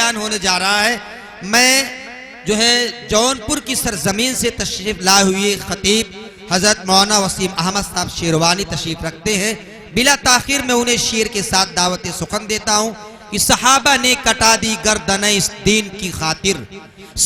بیان ہونے جا رہا ہے۔ میں جو ہے جونپور کی سرزمین سے تشریف لائے ہوئے خطیب حضرت مولانا وسیم احمد صاحب شیروانی تشریف رکھتے ہیں۔ بلا تاخیر میں انہیں شعر کے ساتھ دعوت سخن دیتا ہوں کہ صحابہ نے کٹا دی گردن اس دین کی خاطر،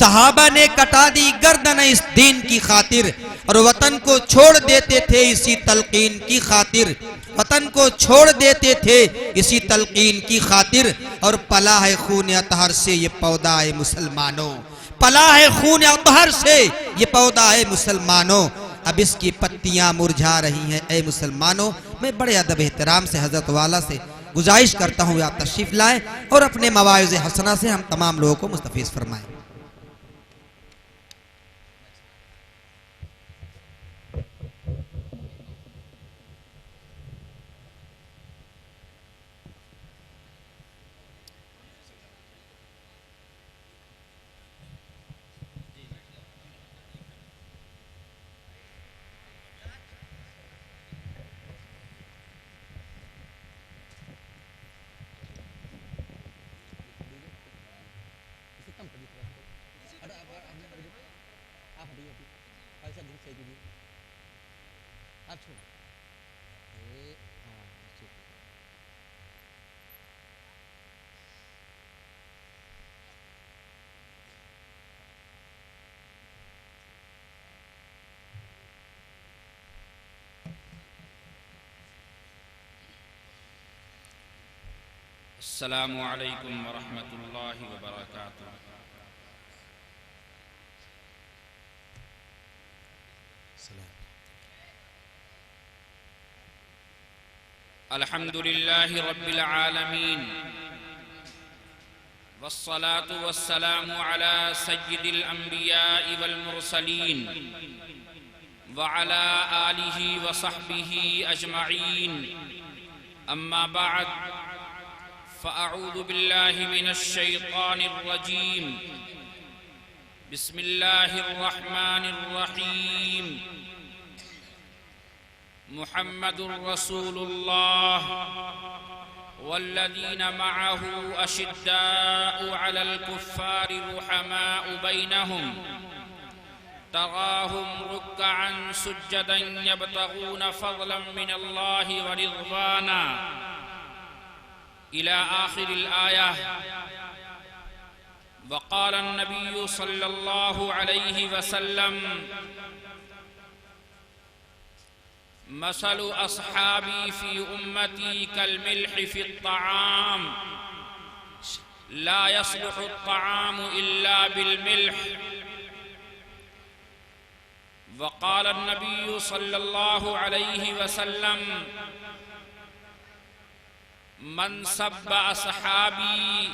صحابہ نے کٹا دی گردن اس دین کی خاطر، اور وطن کو چھوڑ دیتے تھے اسی تلقین کی خاطر، وطن کو چھوڑ دیتے تھے اسی تلقین کی خاطر، اور پلا ہے خون اطہر سے یہ پودا ہے مسلمانوں، پلا ہے خون اطہر سے یہ پودا ہے مسلمانوں، اب اس کی پتیاں مرجھا رہی ہیں اے مسلمانوں۔ میں بڑے ادب احترام سے حضرت والا سے گزارش کرتا ہوں آپ تشریف لائیں اور اپنے مواعظ حسنہ سے ہم تمام لوگوں کو مستفیض فرمائیں۔ السلام علیکم ورحمۃ اللہ وبرکاتہ۔ الحمد للہ رب العالمین، والصلاة والسلام على سید الانبیاء والمرسلین، وعلى آلہ وصحبہ اجمعین، اما بعد فأعوذ بالله من الشيطان الرجيم، بسم الله الرحمن الرحيم، محمد رسول الله والذين معه أشداء على الكفار رحماء بينهم، تراهم ركعا سجدا يبتغون فضلا من الله ورضوانا إلى آخر الآية۔ وقال النبي صلى الله عليه وسلم: مثل أصحابي في أمتي كالملح في الطعام، لا يصلح الطعام إلا بالملح۔ وقال النبي صلى الله عليه وسلم: من سب أصحابي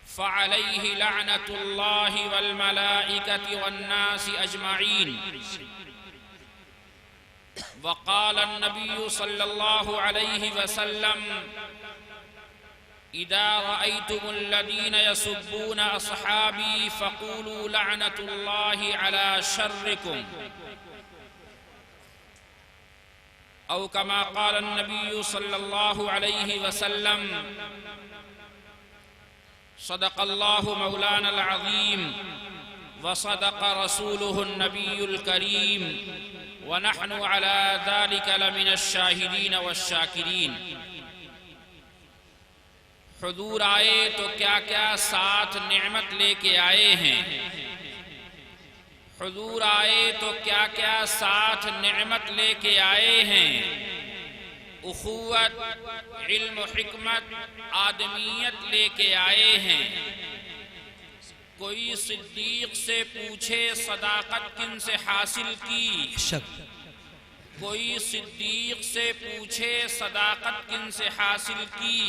فعليه لعنة الله والملائكة والناس أجمعين۔ وقال النبي صلى الله عليه وسلم: إذا رأيتم الذين يسبون أصحابي فقولوا لعنة الله على شركم، أو كما قال النبي صلى الله عليه وسلم: صدق الله مولانا العظيم، وصدق رسوله النبي الكريم، ونحن على ذلك لمن الشاهدين والشاكرين۔ حضور آئے تو کیا کیا ساتھ نعمت لے کے آئے ہیں، حضور آئے تو کیا کیا ساتھ نعمت لے کے آئے ہیں، اخوت، علم و حکمت، آدمیت لے کے آئے ہیں۔ کوئی صدیق سے پوچھے صداقت کن سے حاصل کی، کوئی صدیق سے پوچھے صداقت کن سے حاصل کی،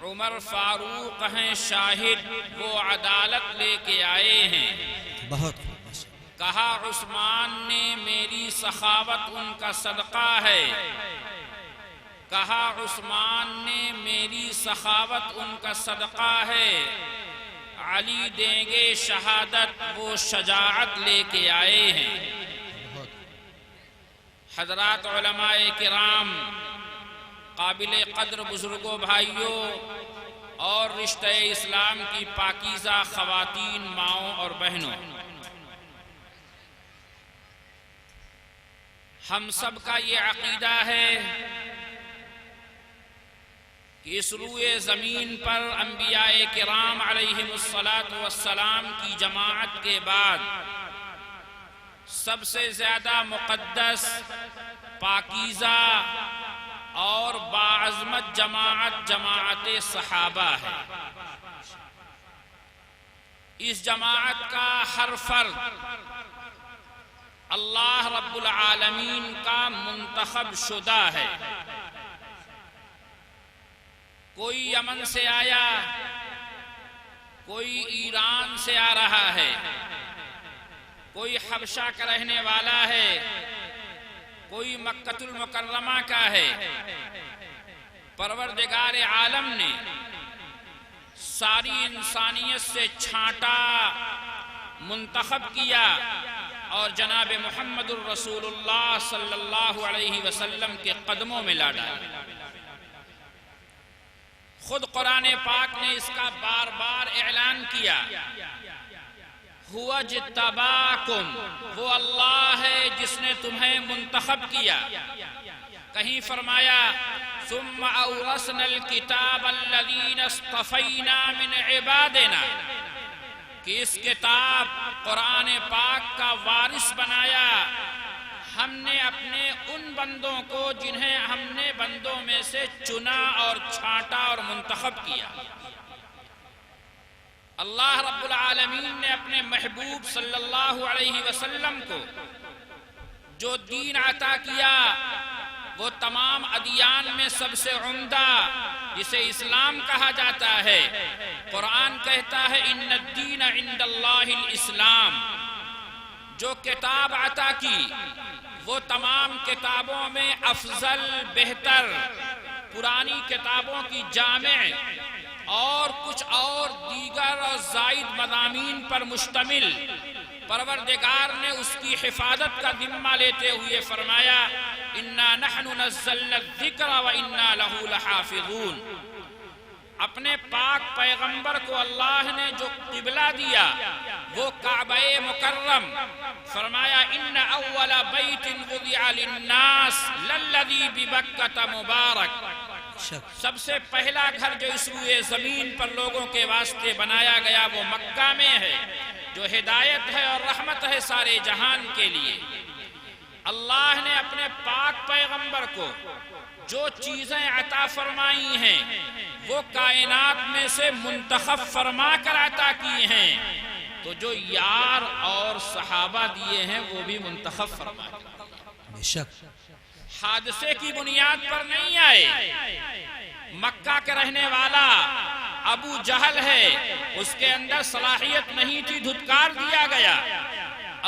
عمر فاروق ہیں شاہد، وہ عدالت لے کے آئے ہیں۔ بہت کہا عثمان نے میری سخاوت ان کا صدقہ ہے، کہا عثمان نے میری سخاوت ان کا صدقہ ہے، علی دیں گے شہادت، وہ شجاعت لے کے آئے ہیں۔ حضرات علماء کرام، قابل قدر بزرگوں بھائیوں اور رشتہ اسلام کی پاکیزہ خواتین ماؤں اور بہنوں، ہم سب کا یہ عقیدہ ہے کہ اس روئے زمین پر انبیاء کرام علیہم السلام کی جماعت کے بعد سب سے زیادہ مقدس، پاکیزہ اور باعظمت جماعت صحابہ ہے۔ اس جماعت کا ہر فرد اللہ رب العالمین کا منتخب شدہ ہے۔ کوئی یمن سے آیا، کوئی ایران سے آ رہا ہے، کوئی حبشہ کا رہنے والا ہے، کوئی مکہ المکرمہ کا ہے۔ پروردگار عالم نے ساری انسانیت سے چھانٹا، منتخب کیا اور جناب محمد الرسول اللہ صلی اللہ علیہ وسلم کے قدموں میں لا ڈالا۔ خود قرآن پاک نے اس کا بار بار اعلان کیا، ہوا جتباکم، وہ اللہ ہے جس نے تمہیں منتخب کیا۔ کہیں فرمایا ثم اورثنا الکتاب الذین اصطفینا من عبادنا، کہ اس کتاب قرآن پاک کا وارث بنایا ہم نے اپنے ان بندوں کو جنہیں ہم نے بندوں میں سے چنا اور چھانٹا اور منتخب کیا۔ اللہ رب العالمین نے اپنے محبوب صلی اللہ علیہ وسلم کو جو دین عطا کیا وہ تمام ادیان میں سب سے عمدہ، جسے اسلام کہا جاتا ہے۔ قرآن کہتا ہے ان الدین عند اللہ الاسلام۔ جو کتاب عطا کی وہ تمام کتابوں میں افضل، بہتر، پرانی کتابوں کی جامع اور کچھ اور دیگر اور زائد مضامین پر مشتمل۔ پروردگار نے اس کی حفاظت کا ذمہ لیتے ہوئے فرمایا انا نحن نزلنا الذکر وانا لہ لحافظون۔ اپنے پاک پیغمبر کو اللہ نے جو قبلہ دیا وہ کعبہ مکرم، فرمایا ان اول بیت وضع للناس للذی ببکۃ مبارک۔ سب سے پہلا گھر جو اس روئے زمین پر لوگوں کے واسطے بنایا گیا وہ مکہ میں ہے، جو ہدایت ہے اور رحمت ہے سارے جہان کے لیے۔ اللہ نے اپنے پاک پیغمبر کو جو چیزیں عطا فرمائی ہیں وہ کائنات میں سے منتخب فرما کر عطا کی ہیں، تو جو یار اور صحابہ دیے ہیں وہ بھی منتخب فرما کر۔ بے شک حادثے کی بنیاد پر نہیں آئے۔ مکہ کے رہنے والا ابو جہل ہے، اس کے اندر صلاحیت نہیں تھی، دھتکار دیا گیا۔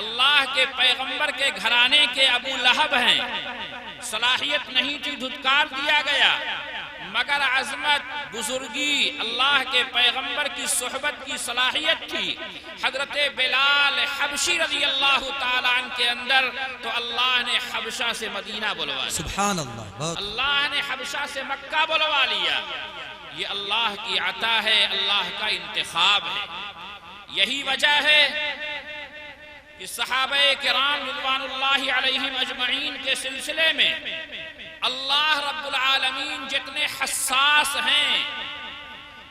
اللہ کے پیغمبر کے گھرانے کے ابو لہب ہیں، صلاحیت نہیں تھی، دھتکار دیا گیا، مگر عظمت، بزرگی، اللہ کے پیغمبر کی صحبت کی صلاحیت تھی۔ حضرت بلال حبشی رضی اللہ تعالیٰ عنہ کے اندر تو اللہ نے حبشہ سے مدینہ بلوا لیا، سبحان اللہ، اللہ نے حبشہ سے مکہ بلوا لیا۔ یہ اللہ کی عطا ہے، اللہ کا انتخاب ہے۔ یہی وجہ ہے کہ صحابہ کرام رضوان اللہ علیہم اجمعین کے سلسلے میں اللہ رب العالمین جتنے حساس ہیں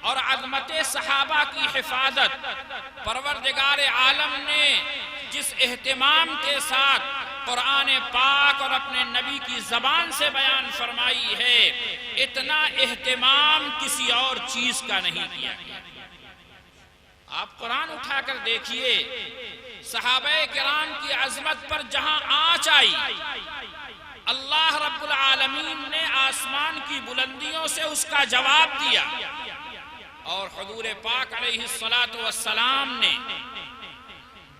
اور عظمت صحابہ کی حفاظت پروردگار عالم نے جس اہتمام کے ساتھ قرآن پاک اور اپنے نبی کی زبان سے بیان فرمائی ہے، اتنا اہتمام کسی اور چیز کا نہیں کیا گیا۔ آپ قرآن اٹھا کر دیکھیے، صحابہ کرام کی عظمت پر جہاں آنچ آئی، اللہ رب العالمین نے آسمان کی بلندیوں سے اس کا جواب دیا، اور حضور پاک علیہ السلام نے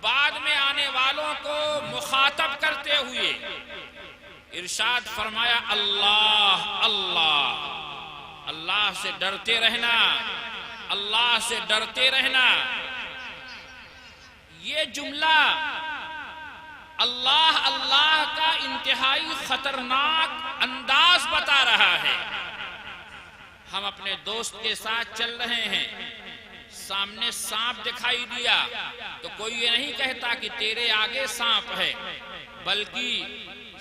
بعد میں آنے والوں کو مخاطب کرتے ہوئے ارشاد فرمایا اللہ اللہ، اللہ سے ڈرتے رہنا، اللہ سے ڈرتے رہنا۔ یہ جملہ اللہ اللہ کا انتہائی خطرناک انداز بتا رہا ہے۔ ہم اپنے دوست کے ساتھ چل رہے ہیں، سامنے سانپ دکھائی دیا تو کوئی یہ نہیں کہتا کہ تیرے آگے سانپ ہے، بلکہ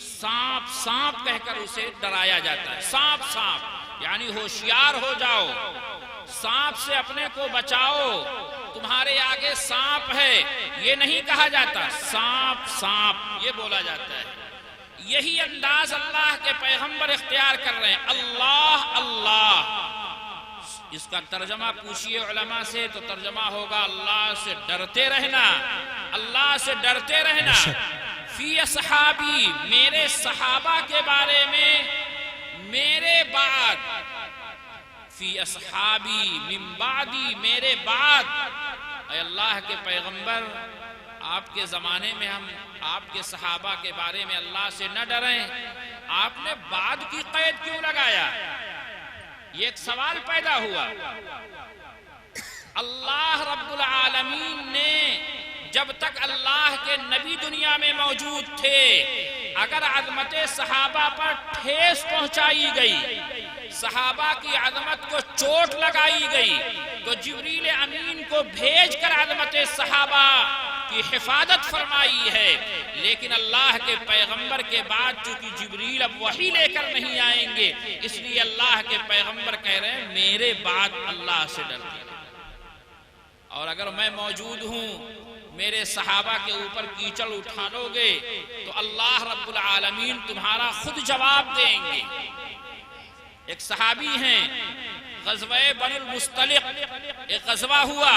سانپ سانپ کہہ کر اسے ڈرایا جاتا ہے۔ سانپ سانپ یعنی ہوشیار ہو جاؤ، سانپ سے اپنے کو بچاؤ، تمہارے آگے سانپ ہے، یہ نہیں کہا جاتا، سانپ سانپ یہ بولا جاتا ہے۔ یہی انداز اللہ کے پیغمبر اختیار کر رہے ہیں، اللہ اللہ۔ اس کا ترجمہ پوچھئے علماء سے تو ترجمہ ہوگا اللہ سے ڈرتے رہنا، اللہ سے ڈرتے رہنا۔ فی اصحابی، میرے صحابہ کے بارے میں، میرے بعد، فی اصحابی من بعدی، میرے بعد۔ اے اللہ کے پیغمبر، آپ کے زمانے میں ہم آپ کے صحابہ کے بارے میں اللہ سے نہ ڈریں، آپ نے بعد کی قید کیوں لگایا؟ یہ ایک سوال پیدا ہوا۔ اللہ رب العالمین نے جب تک اللہ کے نبی دنیا میں موجود تھے، اگر عظمت صحابہ پر ٹھیس پہنچائی گئی، صحابہ کی عظمت کو چوٹ لگائی گئی، تو جبریل امین کو بھیج کر عظمت صحابہ کی حفاظت فرمائی ہے۔ لیکن اللہ کے پیغمبر کے بعد چونکہ جبریل اب وحی لے کر نہیں آئیں گے، اس لیے اللہ کے پیغمبر کہہ رہے ہیں میرے بعد اللہ سے ڈرتے ہیں، اور اگر میں موجود ہوں، میرے صحابہ کے اوپر کیچڑ اٹھا لو گے تو اللہ رب العالمین تمہارا خود جواب دیں گے۔ ایک صحابی ہیں، غزوہ بنو المصطلق، ایک غزوہ ہوا،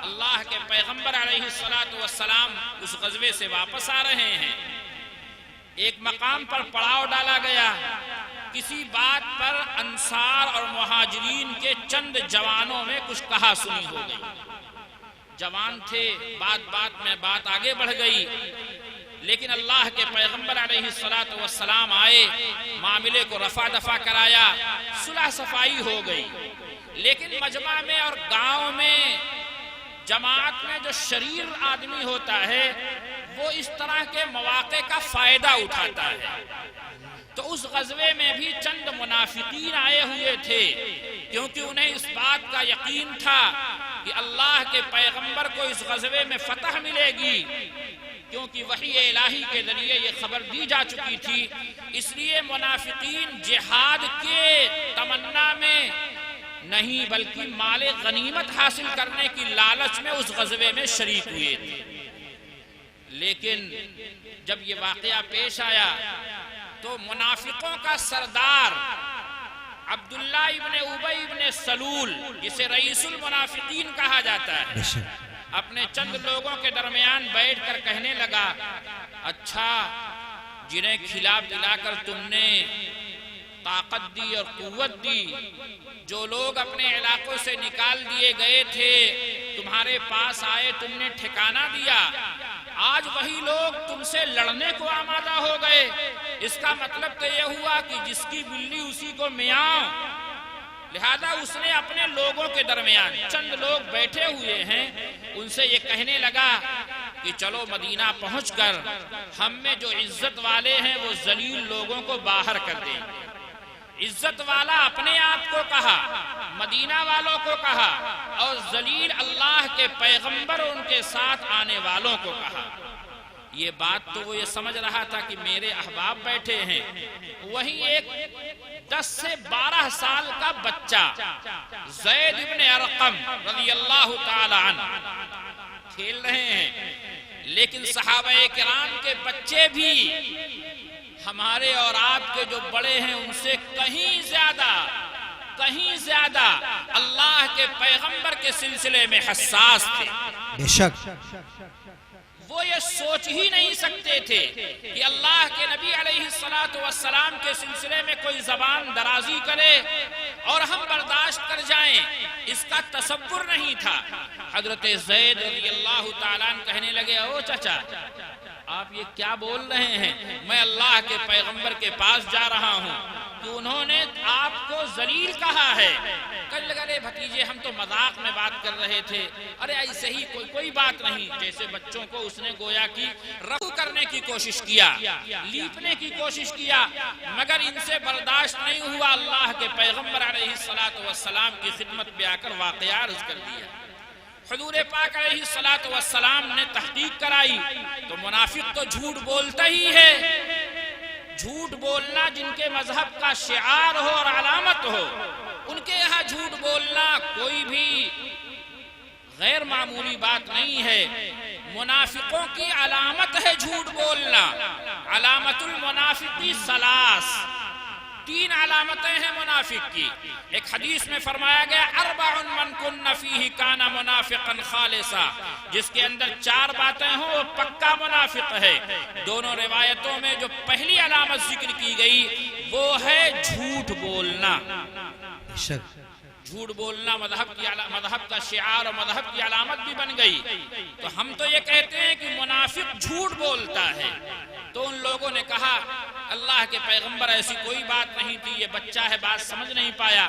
اللہ کے پیغمبر علیہ السلام اس غزوے سے واپس آ رہے ہیں، ایک مقام پر پڑاؤ ڈالا گیا، کسی بات پر انصار اور مہاجرین کے چند جوانوں میں کچھ کہا سنی ہو گئی، جوان تھے، بات میں بات آگے بڑھ گئی، لیکن اللہ کے پیغمبر علیہ السلام آئے، معاملے کو رفع دفع کرایا، صلح صفائی ہو گئی۔ لیکن مجمع میں اور گاؤں میں، جماعت میں جو شریر آدمی ہوتا ہے وہ اس طرح کے مواقع کا فائدہ اٹھاتا ہے۔ تو اس غزوے میں بھی چند منافقین آئے ہوئے تھے، کیونکہ انہیں اس بات کا یقین تھا کہ اللہ کے پیغمبر کو اس غزوے میں فتح ملے گی، کیونکہ وحی الہی کے ذریعے یہ خبر دی جا چکی تھی۔ اس لیے منافقین جہاد کے تمنا میں نہیں بلکہ مال غنیمت حاصل کرنے کی لالچ میں اس غزوے میں شریک ہوئے تھے۔ لیکن جب یہ واقعہ پیش آیا تو منافقوں کا سردار عبداللہ ابن ابی ابن سلول، جسے رئیس المنافقین کہا جاتا ہے، اپنے چند لوگوں کے درمیان بیٹھ کر کہنے لگا، اچھا جنہیں کھلا پلا کر تم نے طاقت دی اور قوت دی، جو لوگ اپنے علاقوں سے نکال دیے گئے تھے تمہارے پاس آئے، تم نے ٹھکانہ دیا، آج وہی لوگ تم سے لڑنے کو آمادہ ہو گئے۔ اس کا مطلب تو یہ ہوا کہ جس کی بلی اسی کو میاؤں، لہذا اس نے اپنے لوگوں کے درمیان، چند لوگ بیٹھے ہوئے ہیں، ان سے یہ کہنے لگا کہ چلو مدینہ پہنچ کر ہم میں جو عزت والے ہیں وہ ذلیل لوگوں کو باہر کر دیں گے۔ عزت والا اپنے آپ کو کہا، مدینہ والوں کو کہا، اور ذلیل اللہ کے پیغمبر ان کے ساتھ آنے والوں کو کہا۔ یہ بات تو وہ یہ سمجھ رہا تھا کہ میرے احباب بیٹھے ہیں، وہیں ایک 10 سے 12 سال کا بچہ زید ابن ارقم رضی اللہ تعالی عنہ کھیل رہے ہیں، لیکن صحابہ کرام کے بچے بھی ہمارے اور آپ کے جو بڑے ہیں ان سے کہیں زیادہ اللہ کے پیغمبر کے سلسلے میں حساس تھے۔ بے شک وہ یہ سوچ ہی نہیں سکتے تھے کہ اللہ کے نبی علیہ السلام کے سلسلے میں کوئی زبان درازی کرے اور ہم برداشت کر جائیں، اس کا تصور نہیں تھا۔ حضرت زید رضی اللہ تعالیٰ عنہ کہنے لگے، او چچا آپ یہ کیا بول رہے ہیں؟ میں اللہ کے پیغمبر کے پاس جا رہا ہوں، کہ انہوں نے آپ کو ذلیل کہا ہے. کہنے لگا ارے بھتیجے ہم تو مذاق میں بات کر رہے تھے, ارے ایسے ہی کوئی بات نہیں. جیسے بچوں کو اس نے گویا کی رفع کرنے کی کوشش کیا, لیپنے کی کوشش کیا, مگر ان سے برداشت نہیں ہوا. اللہ کے پیغمبر علیہ الصلوۃ والسلام کی خدمت میں آ کر واقعہ عرض کر دیا. حضور پاک علیہ الصلوۃ والسلام نے تحقیق کرائی تو منافق تو جھوٹ بولتا ہی ہے. جھوٹ بولنا جن کے مذہب کا شعار ہو اور علامت ہو, ان کے یہاں جھوٹ بولنا کوئی بھی غیر معمولی بات نہیں ہے. منافقوں کی علامت ہے جھوٹ بولنا. علامت المنافقی ثلاث, 3 علامتیں ہیں منافق کی. ایک حدیث میں فرمایا گیا اربع من کن فیہ کان منافقا خالصا, جس کے اندر 4 باتیں ہوں وہ پکا منافق ہے. دونوں روایتوں میں جو پہلی علامت ذکر کی گئی وہ ہے جھوٹ بولنا. جھوٹ بولنا مذہب کا شعار اور مذہب کی علامت بھی بن گئی. تو ہم تو یہ کہتے ہیں کہ منافق جھوٹ بولتا ہے. تو ان لوگوں نے کہا اللہ کے پیغمبر ایسی کوئی بات نہیں تھی, یہ بچہ ہے بات سمجھ نہیں پایا.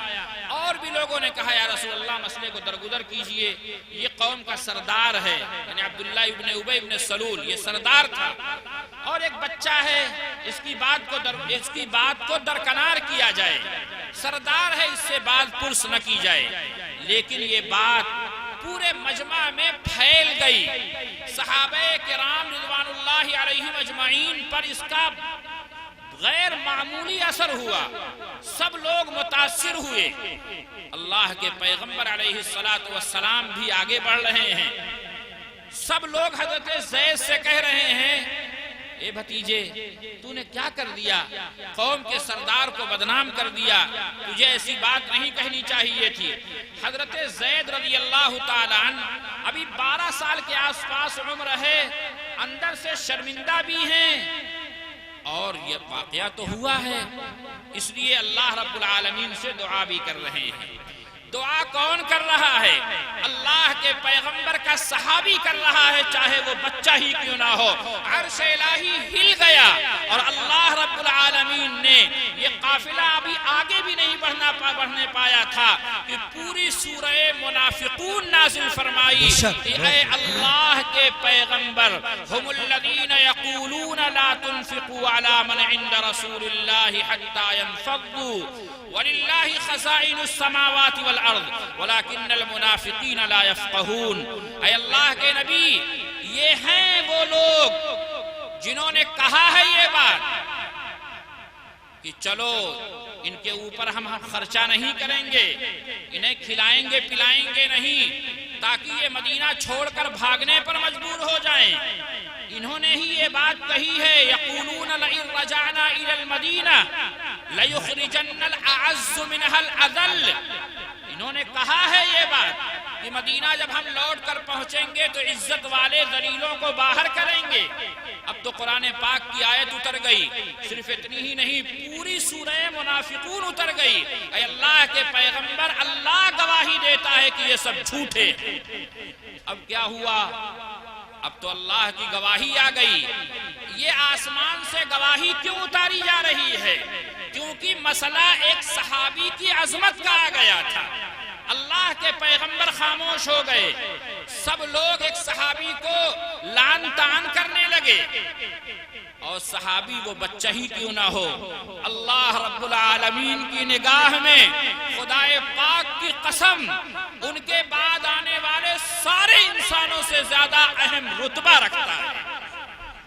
اور بھی لوگوں نے کہا یا رسول اللہ مسئلے کو درگزر کیجئے, یہ قوم کا سردار ہے, یعنی عبداللہ ابن ابی ابن سلول یہ سردار تھا, اور ایک بچہ ہے, اس کی بات کو درکنار کیا جائے. سردار ہے, اس سے بات پرس نہ کی جائے. لیکن یہ بات پورے مجمع میں پھیل گئی. صحابہ کرام رضوان اللہ علیہم اجمعین پر اس کا غیر معمولی اثر ہوا. سب لوگ متاثر ہوئے. اللہ کے پیغمبر علیہ الصلوۃ والسلام بھی آگے بڑھ رہے ہیں. سب لوگ حضرت زید سے کہہ رہے ہیں اے بھتیجے تو نے کیا کر دیا, قوم کے سردار کو بدنام کر دیا, تجھے ایسی بات نہیں کہنی چاہیے تھی. حضرت زید رضی اللہ تعالیٰ عنہ ابھی 12 سال کے آس پاس عمر ہے, اندر سے شرمندہ بھی ہیں, اور یہ واقعہ تو ہوا ہے, اس لیے اللہ رب العالمین سے دعا بھی کر رہے ہیں. دعا کون کر رہا ہے؟ اللہ کے پیغمبر کا صحابی کر رہا ہے, چاہے وہ بچہ ہی کیوں نہ ہو. عرش الہی ہل گیا اور اللہ رب العالمین نے یہ قافلہ ابھی آگے بھی نہیں بڑھنے پایا تھا کہ پوری سورہ منافقون نازل فرمائی. اے اللہ کے پیغمبر, ہم الذین یقولون لا تنفقوا علی من عند رسول اللہ حتی ينفضوا وَلِلَّهِ خَزَائِنُ السَّمَاوَاتِ وَالْأَرْضِ وَلَكِنَّ الْمُنَافِقِينَ لَا يَفْقَهُونَ. اے اللہ کے نبی, یہ ہیں وہ لوگ جنہوں نے کہا ہے یہ بات کہ چلو ان کے اوپر ہم خرچہ نہیں کریں گے, انہیں کھلائیں گے پلائیں گے نہیں, تاکہ یہ مدینہ چھوڑ کر بھاگنے پر مجبور ہو جائیں. انہوں نے ہی یہ بات کہی ہے یقولون لئن رجعنا الى المدینہ لیخرجن الاعز منها الاذل. انہوں نے کہا ہے یہ بات کہ مدینہ جب ہم لوٹ کر پہنچیں گے تو عزت والے ذلیلوں کو باہر کریں گے. اب تو قرآن پاک کی آیت اتر گئی, صرف اتنی ہی نہیں پوری سورہ منافقون اتر گئی. اے اللہ کے پیغمبر, اللہ گواہی دیتا ہے کہ یہ سب جھوٹے. اب کیا ہوا؟ اب تو اللہ کی گواہی آ گئی. یہ آسمان سے گواہی کیوں اتاری جا رہی ہے؟ کیونکہ مسئلہ ایک صحابی کی عظمت کا آ گیا تھا. اللہ کے پیغمبر خاموش ہو گئے, سب لوگ ایک صحابی کو لعن طعن کرنے لگے, اور صحابی وہ بچہ ہی کیوں نہ ہو. اللہ رب العالمین کی نگاہ میں خدائے پاک کی قسم ان کے بعد آنے والے سارے انسانوں سے زیادہ اہم رتبہ رکھتا ہے.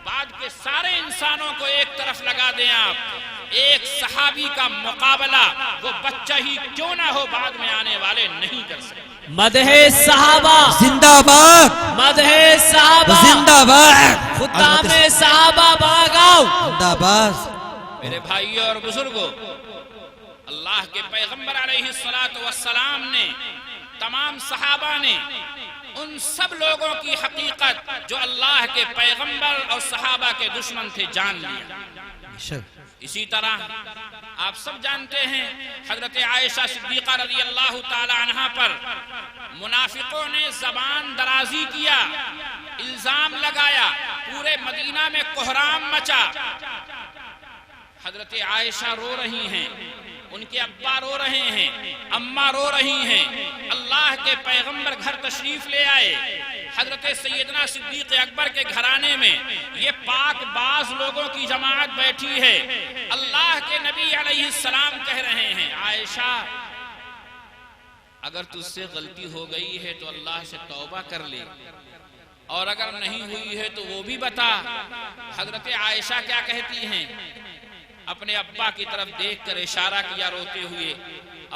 بعد کے سارے انسانوں کو ایک طرف لگا دیں آپ, ایک صحابی کا مقابلہ وہ بچہ ہی کیوں نہ ہو بعد میں آنے والے نہیں کر سکتے. مدح صحابہ زندہ باد, مدح صحابہ زندہ باد, خطام صحابہ باغاؤ زندہ باد. میرے بھائیوں اور بزرگوں, اللہ کے پیغمبر علیہ الصلوۃ والسلام نے, تمام صحابہ نے ان سب لوگوں کی حقیقت جو اللہ کے پیغمبر اور صحابہ کے دشمن تھے جان لیا. اسی طرح آپ سب جانتے ہیں حضرت عائشہ صدیقہ رضی اللہ تعالی عنہا پر منافقوں نے زبان درازی کیا, الزام لگایا, پورے مدینہ میں کوہرام مچا. حضرت عائشہ رو رہی ہیں، ان کے ابا رو رہے ہیں، اماں رو رہی ہیں، اللہ کے پیغمبر گھر تشریف لے آئے، حضرت سیدنا صدیق اکبر کے گھرانے میں یہ پاک باز لوگوں کی جماعت بیٹھی ہے، اللہ کے نبی علیہ السلام کہہ رہے ہیں عائشہ اگر تجھ سے غلطی ہو گئی ہے تو اللہ سے توبہ کر لے، اور اگر نہیں ہوئی ہے تو وہ بھی بتا۔ حضرت عائشہ کیا کہتی ہیں؟ اپنے ابا کی طرف دیکھ کر اشارہ کیا روتے ہوئے،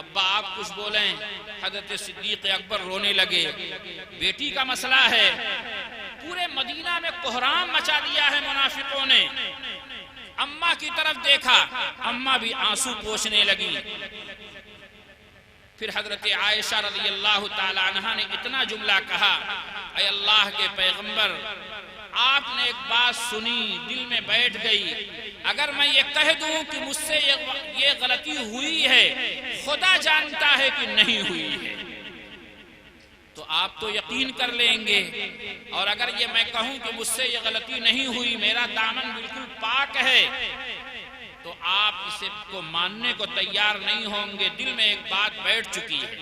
ابا آپ کچھ بولیں۔ حضرت صدیق اکبر رونے لگے، بیٹی کا مسئلہ ہے، پورے مدینہ میں کوہرام مچا دیا ہے منافقوں نے۔ اماں کی طرف دیکھا، اماں بھی آنسو پوچھنے لگی۔ پھر حضرت عائشہ رضی اللہ تعالی عنہ نے اتنا جملہ کہا، اے اللہ کے پیغمبر آپ نے ایک بات سنی، دل میں بیٹھ گئی، اگر میں یہ کہہ دوں کہ مجھ سے یہ غلطی ہوئی ہے، خدا جانتا ہے کہ نہیں ہوئی ہے، تو آپ تو یقین کر لیں گے، اور اگر یہ میں کہوں کہ مجھ سے یہ غلطی نہیں ہوئی، میرا دامن بالکل پاک ہے، تو آپ اسے کو ماننے کو تیار نہیں ہوں گے۔ دل میں ایک بات بیٹھ چکی ہے،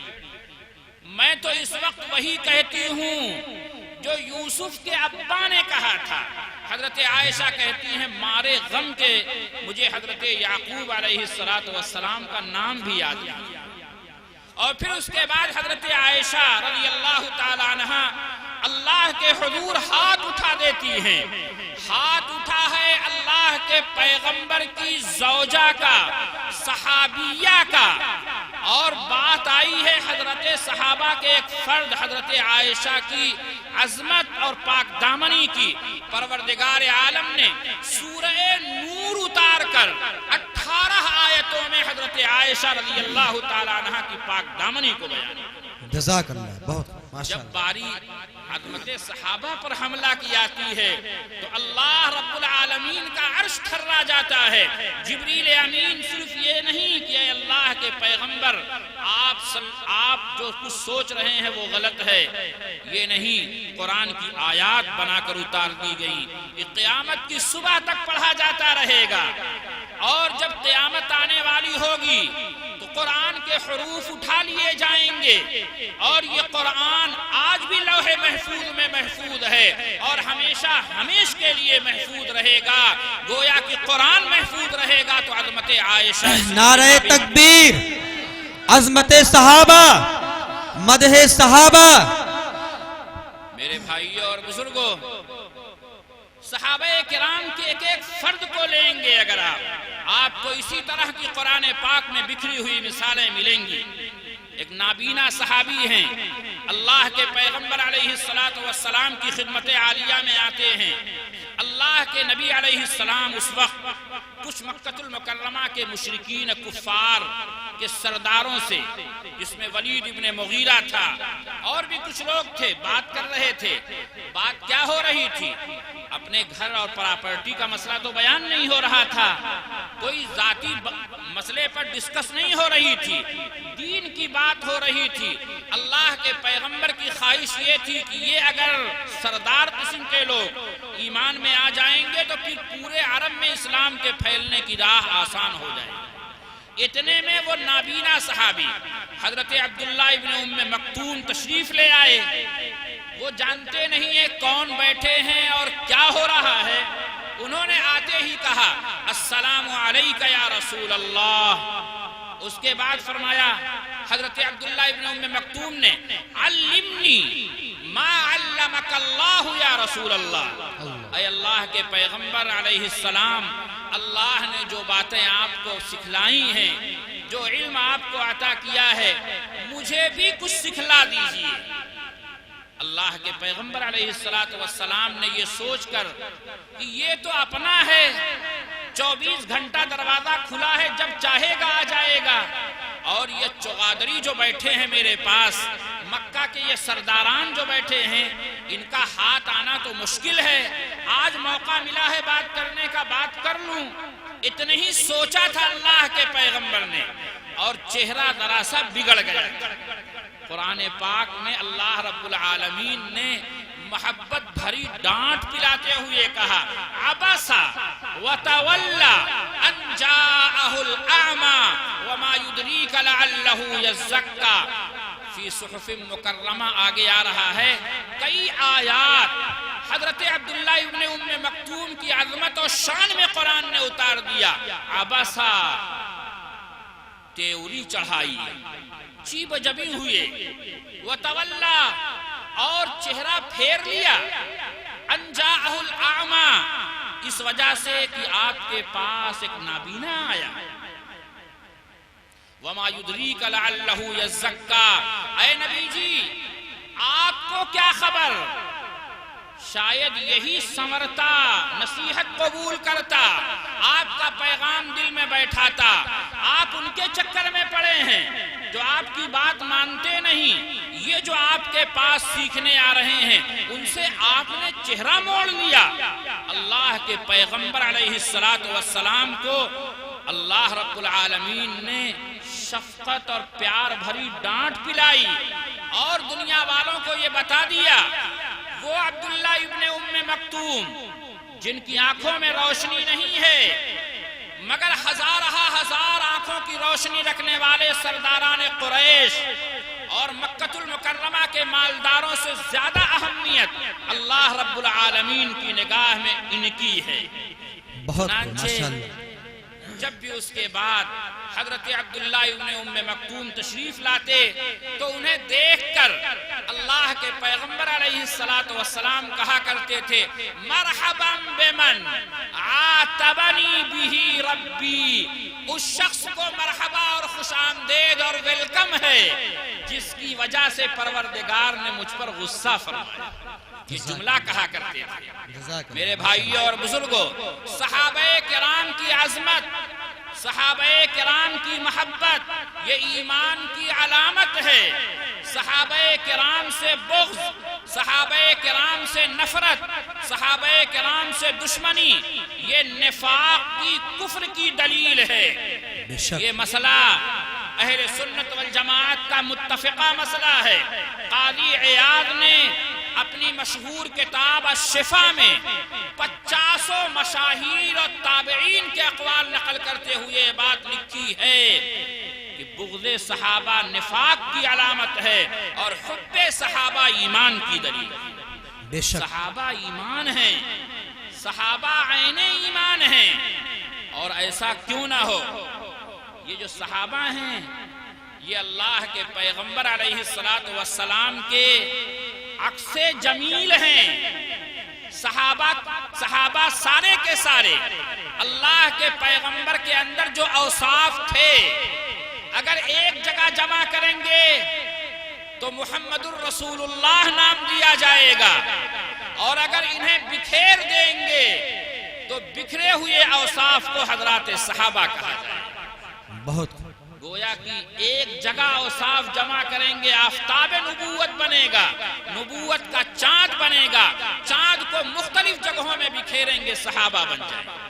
میں تو اس وقت وہی کہتی ہوں جو یوسف کے ابا نے کہا تھا۔ حضرت عائشہ کہتی ہیں مارے غم کے مجھے حضرت یعقوب علیہ السلام کا نام بھی یاد ہے۔ اور پھر اس کے بعد حضرت عائشہ رضی اللہ تعالی عنہ اللہ کے حضور ہاتھ اٹھا دیتی ہیں، ہاتھ اٹھا ہے اللہ کے پیغمبر کی زوجہ کا، صحابیہ کا، اور بات آئی ہے حضرت صحابہ کے ایک فرد حضرت عائشہ کی عظمت اور پاک دامنی کی۔ پروردگار عالم نے سورہ نور اتار کر 18 آیتوں میں حضرت عائشہ رضی اللہ تعالی عنہ کی پاک دامنی کو بیان کیا۔ جزاک اللہ، بہت ماشاء جب اللہ۔ باری عظمت صحابہ پر حملہ کی آتی ہے تو اللہ رب العالمین کا عرش تھرا جاتا ہے۔ جبریل امین صرف یہ نہیں کہ اے اللہ کے پیغمبر آپ جو کچھ سوچ رہے ہیں وہ غلط ہے، یہ نہیں، قرآن کی آیات بنا کر اتار دی گئی، یہ قیامت کی صبح تک پڑھا جاتا رہے گا، اور جب قیامت آنے والی ہوگی تو قرآن کے حروف اٹھا لیے جائیں گے، اور یہ قرآن آج بھی لوح محفوظ میں محفوظ ہے اور ہمیشہ ہمیش کے لیے محفوظ رہے گا۔ گویا کہ قرآن محفوظ رہے گا تو عظمت عائشہ، نعرہ تکبیر، عظمت صحابہ، مدح صحابہ۔ میرے بھائیوں اور بزرگوں، صحابہ کرام کے ایک ایک فرد کو لیں گے اگر آپ کو اسی طرح کی قرآن پاک میں بکھری ہوئی مثالیں ملیں گی۔ ایک نابینا صحابی ہیں، اللہ کے پیغمبر علیہ السلام کی خدمت عالیہ میں آتے ہیں۔ اللہ کے نبی علیہ السلام اس وقت کچھ مکہ المکرمہ کے مشرکین کفار کے سرداروں سے، جس میں ولید ابن مغیرہ تھا اور بھی کچھ لوگ تھے، بات کر رہے تھے۔ بات کیا ہو رہی تھی؟ اپنے گھر اور پراپرٹی کا مسئلہ تو بیان نہیں ہو رہا تھا، کوئی ذاتی مسئلے پر ڈسکس نہیں ہو رہی تھی، دین کی بات ہو رہی تھی۔ اللہ کے پیغمبر کی خواہش یہ تھی کہ یہ اگر سردار قسم کے لوگ ایمان میں آ جائیں گے تو پھر پورے عرب میں اسلام کے پھیلنے کی راہ آسان ہو جائے گی۔ اتنے میں وہ نابینا صحابی حضرت عبداللہ ابن ام مکتوم تشریف لے آئے۔ وہ جانتے نہیں ہیں کون بیٹھے ہیں اور کیا ہو رہا ہے، انہوں نے آتے ہی کہا السلام علیکہ یا رسول اللہ۔ اس کے بعد فرمایا حضرت عبداللہ ابن ام مکتوم نے علمنی ما علمک اللہ یا رسول اللہ، اے اللہ کے پیغمبر علیہ السلام، اللہ نے جو باتیں آپ کو سکھلائی ہیں، جو علم آپ کو عطا کیا ہے، مجھے بھی کچھ سکھلا دیجئے۔ اللہ کے پیغمبر علیہ السلام نے یہ سوچ کر کہ یہ تو اپنا ہے، 24 گھنٹہ دروازہ کھلا ہے، جب چاہے گا آ جائے گا، اور یہ چغادری جو بیٹھے ہیں میرے پاس، مکہ کے یہ سرداران جو بیٹھے ہیں، ان کا ہاتھ آنا تو مشکل ہے، آج موقع ملا ہے بات کرنے کا، بات کر لوں۔ اتنے ہی سوچا تھا اللہ کے پیغمبر نے، اور چہرہ ذرا سا بگڑ گیا۔ قرآن پاک میں اللہ رب العالمین نے محبت بھری ڈانٹ پلاتے ہوئے کہا عبسا وتولا ان جاءہ الاعمى وما يدریک لعلہ یزکا. فی صحف مکرمہ آگے آ رہا ہے. کئی آیات حضرت عبداللہ ابن ام مکتوم کی عظمت اور شان میں قرآن نے اتار دیا. عبسا تیوری چڑھائی, چیب جبی ہوئے, وتولا اور چہرہ پھیر لیا, ان جاءہ الاعمى اس وجہ سے کہ آپ کے پاس ایک نابینا آیا. وما یدریک لعلہ یزکا, اے نبی جی آپ کو کیا خبر, شاید یہی سنورتا, نصیحت قبول کرتا, آپ کا پیغام دل میں بیٹھاتا. آپ ان کے چکر میں پڑے ہیں جو آپ کی بات مانتے نہیں. یہ جو آپ کے پاس سیکھنے آ رہے ہیں ان سے آپ نے چہرہ موڑ لیا. اللہ کے پیغمبر علیہ السلام کو اللہ رب العالمین نے شفقت اور پیار بھری ڈانٹ پلائی اور دنیا والوں کو یہ بتا دیا وہ عبداللہ ابن ام مکتوم جن کی آنکھوں میں روشنی نہیں ہے مگر ہزار آنکھوں کی روشنی رکھنے والے سرداران قریش اور مکہ المکرمہ کے مالداروں سے زیادہ اہمیت اللہ رب العالمین کی نگاہ میں ان کی ہے. بہت ماشاءاللہ. جب بھی اس کے بعد حضرت عبداللہ ابن ام مکتوم تشریف لاتے تو انہیں دیکھ کر اللہ کے پیغمبر علیہ السلام کہا کرتے تھے مرحبا بمن عاتبنی بہی ربی. اس شخص کو مرحبا اور خوش آمدید اور ویلکم ہے جس کی وجہ سے پروردگار نے مجھ پر غصہ فرمایا. یہ جملہ کہا کرتے تھے. میرے بھائیوں اور بزرگوں, صحابہ کرام کی عظمت, صحابہ کرام کی محبت یہ ایمان کی علامت ہے. صحابہ کرام سے بغض, صحابہ کرام سے نفرت, صحابہ کرام سے دشمنی یہ نفاق کی, کفر کی دلیل ہے. یہ مسئلہ اہل سنت والجماعت کا متفقہ مسئلہ ہے. قاضی عیاض نے اپنی مشہور کتاب الشفا میں 50 مشاہیر اور تابعین کے اقوال نقل کرتے ہوئے یہ بات لکھی ہے کہ بغض صحابہ نفاق کی علامت ہے اور حب صحابہ ایمان کی دلیل ہے. صحابہ ایمان ہیں, صحابہ عین ایمان ہیں. اور ایسا کیوں نہ ہو, یہ جو صحابہ ہیں یہ اللہ کے پیغمبر علیہ السلام کے عکس جمیل ہیں. صحابہ سارے کے سارے اللہ کے پیغمبر کے اندر جو اوصاف تھے اگر ایک جگہ جمع کریں گے تو محمد الرسول اللہ نام دیا جائے گا, اور اگر انہیں بکھیر دیں گے تو بکھرے ہوئے اوصاف کو حضرات صحابہ کہا جائے گا. بہت گویا کہ ایک جگہ اوصاف جمع کریں گے آفتاب نبوت بنے گا, نبوت کا چاند بنے گا, چاند کو مختلف جگہوں میں بکھیریں گے صحابہ بن جائیں گے.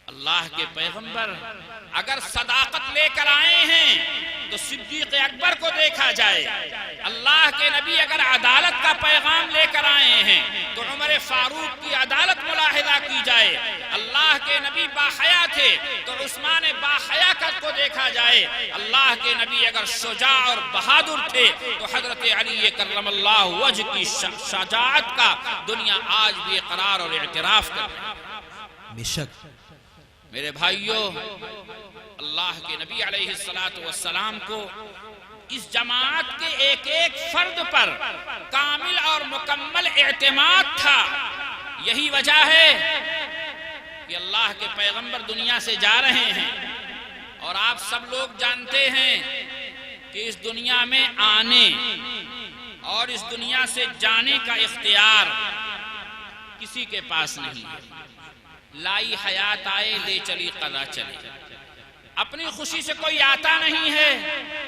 اللہ کے پیغمبر اگر صداقت لے کر آئے ہیں تو صدیق اکبر کو دیکھا جائے. اللہ کے نبی اگر عدالت کا پیغام لے کر آئے ہیں تو عمر فاروق کی عدالت ملاحظہ کی جائے. اللہ کے نبی باحیا تھے تو عثمان باحیا کو دیکھا جائے. اللہ کے نبی اگر شجاع اور بہادر تھے تو حضرت علی کرم اللہ وجہ کی شجاعت کا دنیا آج بھی اقرار اور اعتراف کرتی ہے. بے شک میرے بھائیوں, اللہ کے نبی علیہ السلام کو اس جماعت کے ایک ایک فرد پر کامل اور مکمل اعتماد تھا. یہی وجہ ہے کہ اللہ کے پیغمبر دنیا سے جا رہے ہیں اور آپ سب لوگ جانتے ہیں کہ اس دنیا میں آنے اور اس دنیا سے جانے کا اختیار کسی کے پاس نہیں ہے. لائی حیات آئے لے چلی قضا چلی. اپنی خوشی سے کوئی آتا نہیں ہے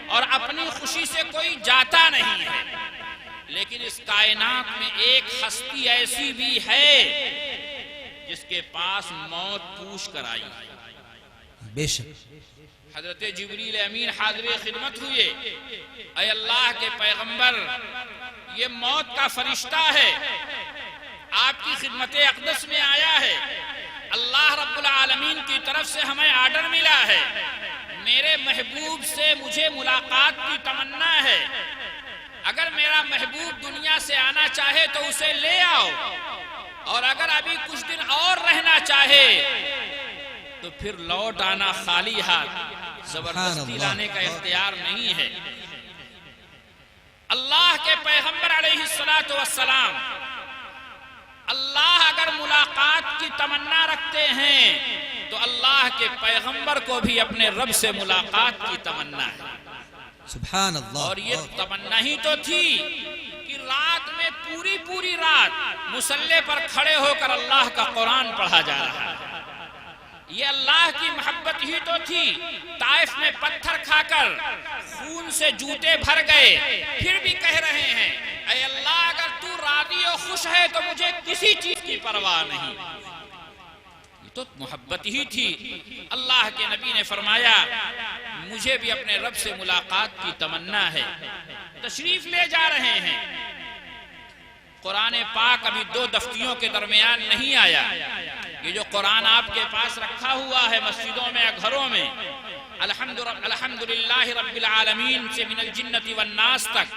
اور اپنی خوشی سے کوئی جاتا نہیں ہے. لیکن اس کائنات میں ایک ہستی ایسی بھی ہے جس کے پاس موت پوچھ کر آئی. بے شک حضرت جبریل امین حاضر خدمت ہوئے، اے اللہ کے پیغمبر، یہ موت کا فرشتہ ہے، آپ کی خدمت اقدس میں آیا ہے، اللہ رب العالمین کی طرف سے ہمیں آرڈر ملا ہے، میرے محبوب سے مجھے ملاقات کی تمنا ہے، اگر میرا محبوب دنیا سے آنا چاہے تو اسے لے آؤ، اور اگر ابھی کچھ دن اور رہنا چاہے تو پھر لوٹ آنا خالی ہاتھ، زبردستی لانے کا اختیار نہیں ہے۔ اللہ کے پیغمبر علیہ السلام اللہ اگر ملاقات کی تمنا رکھتے ہیں تو اللہ کے پیغمبر کو بھی اپنے رب سے ملاقات کی تمنا ہے، سبحان اللہ۔ اور یہ تمنا ہی تو تھی کہ رات میں پوری رات مصلی پر کھڑے ہو کر اللہ کا قرآن پڑھا جا رہا ہے، یہ اللہ کی محبت ہی تو تھی۔ طائف میں پتھر کھا کر خون سے جوتے بھر گئے، پھر بھی کہہ رہے ہیں اے اللہ اگر تو راضی و خوش ہے تو مجھے کسی چیز کی پرواہ نہیں، یہ تو محبت ہی تھی۔ اللہ کے نبی نے فرمایا مجھے بھی اپنے رب سے ملاقات کی تمنا ہے، تشریف لے جا رہے ہیں۔ قرآن پاک ابھی دو دفتیوں کے درمیان نہیں آیا، یہ جو قرآن آپ کے پاس رکھا ہوا ہے مسجدوں میں یا گھروں میں، الحمدللہ رب العالمین سے من الجنت والناس تک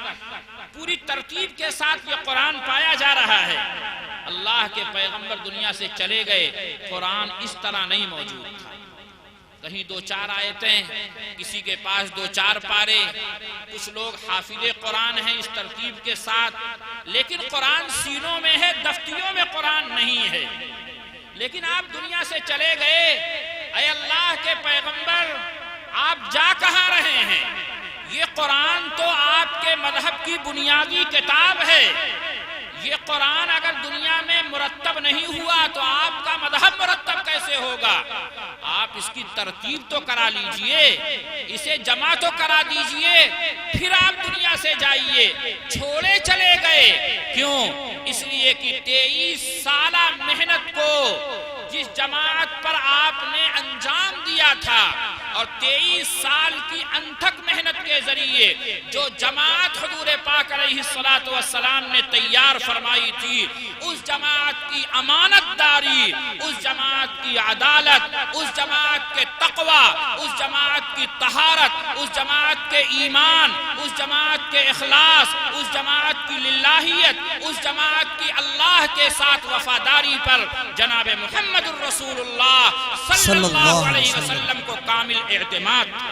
پوری ترتیب کے ساتھ یہ قرآن پایا جا رہا ہے۔ اللہ کے پیغمبر دنیا سے چلے گئے، قرآن اس طرح نہیں موجود تھا، کہیں 2-4 آیتیں، کسی کے پاس 2-4 پارے، کچھ لوگ حافظ قرآن ہیں اس ترتیب کے ساتھ، لیکن قرآن سینوں میں ہے، دفتیوں میں قرآن نہیں ہے۔ لیکن آپ دنیا سے چلے گئے، اے اللہ کے پیغمبر آپ جا کہاں رہے ہیں؟ یہ قرآن تو آپ کے مذہب کی بنیادی کتاب ہے، یہ قرآن اگر دنیا میں مرتب نہیں ہوا تو آپ کا مذہب مرتب کیسے ہوگا؟ آپ اس کی ترتیب تو کرا لیجئے، اسے جمع تو کرا دیجئے، پھر آپ دنیا سے جائیے۔ چھوڑے چلے گئے، کیوں؟ اس لیے کہ 23 سالہ محنت کو جس جماعت پر آپ نے انجام دیا تھا، اور 23 سال کی انتھک محنت کے ذریعے جو جماعت حضور پاک علیہ السلام نے تیار فرمائی تھی، اس جماعت کی امانت داری، اس جماعت کی عدالت، اس جماعت کے تقوی، اس جماعت کی طہارت، اس جماعت کے ایمان، اس جماعت کے اخلاص، اس جماعت کی للہیت، اس جماعت کی اللہ کے ساتھ وفاداری پر جناب محمد الرسول اللہ صلی اللہ علیہ وسلم کو کامل اعتماد تھا۔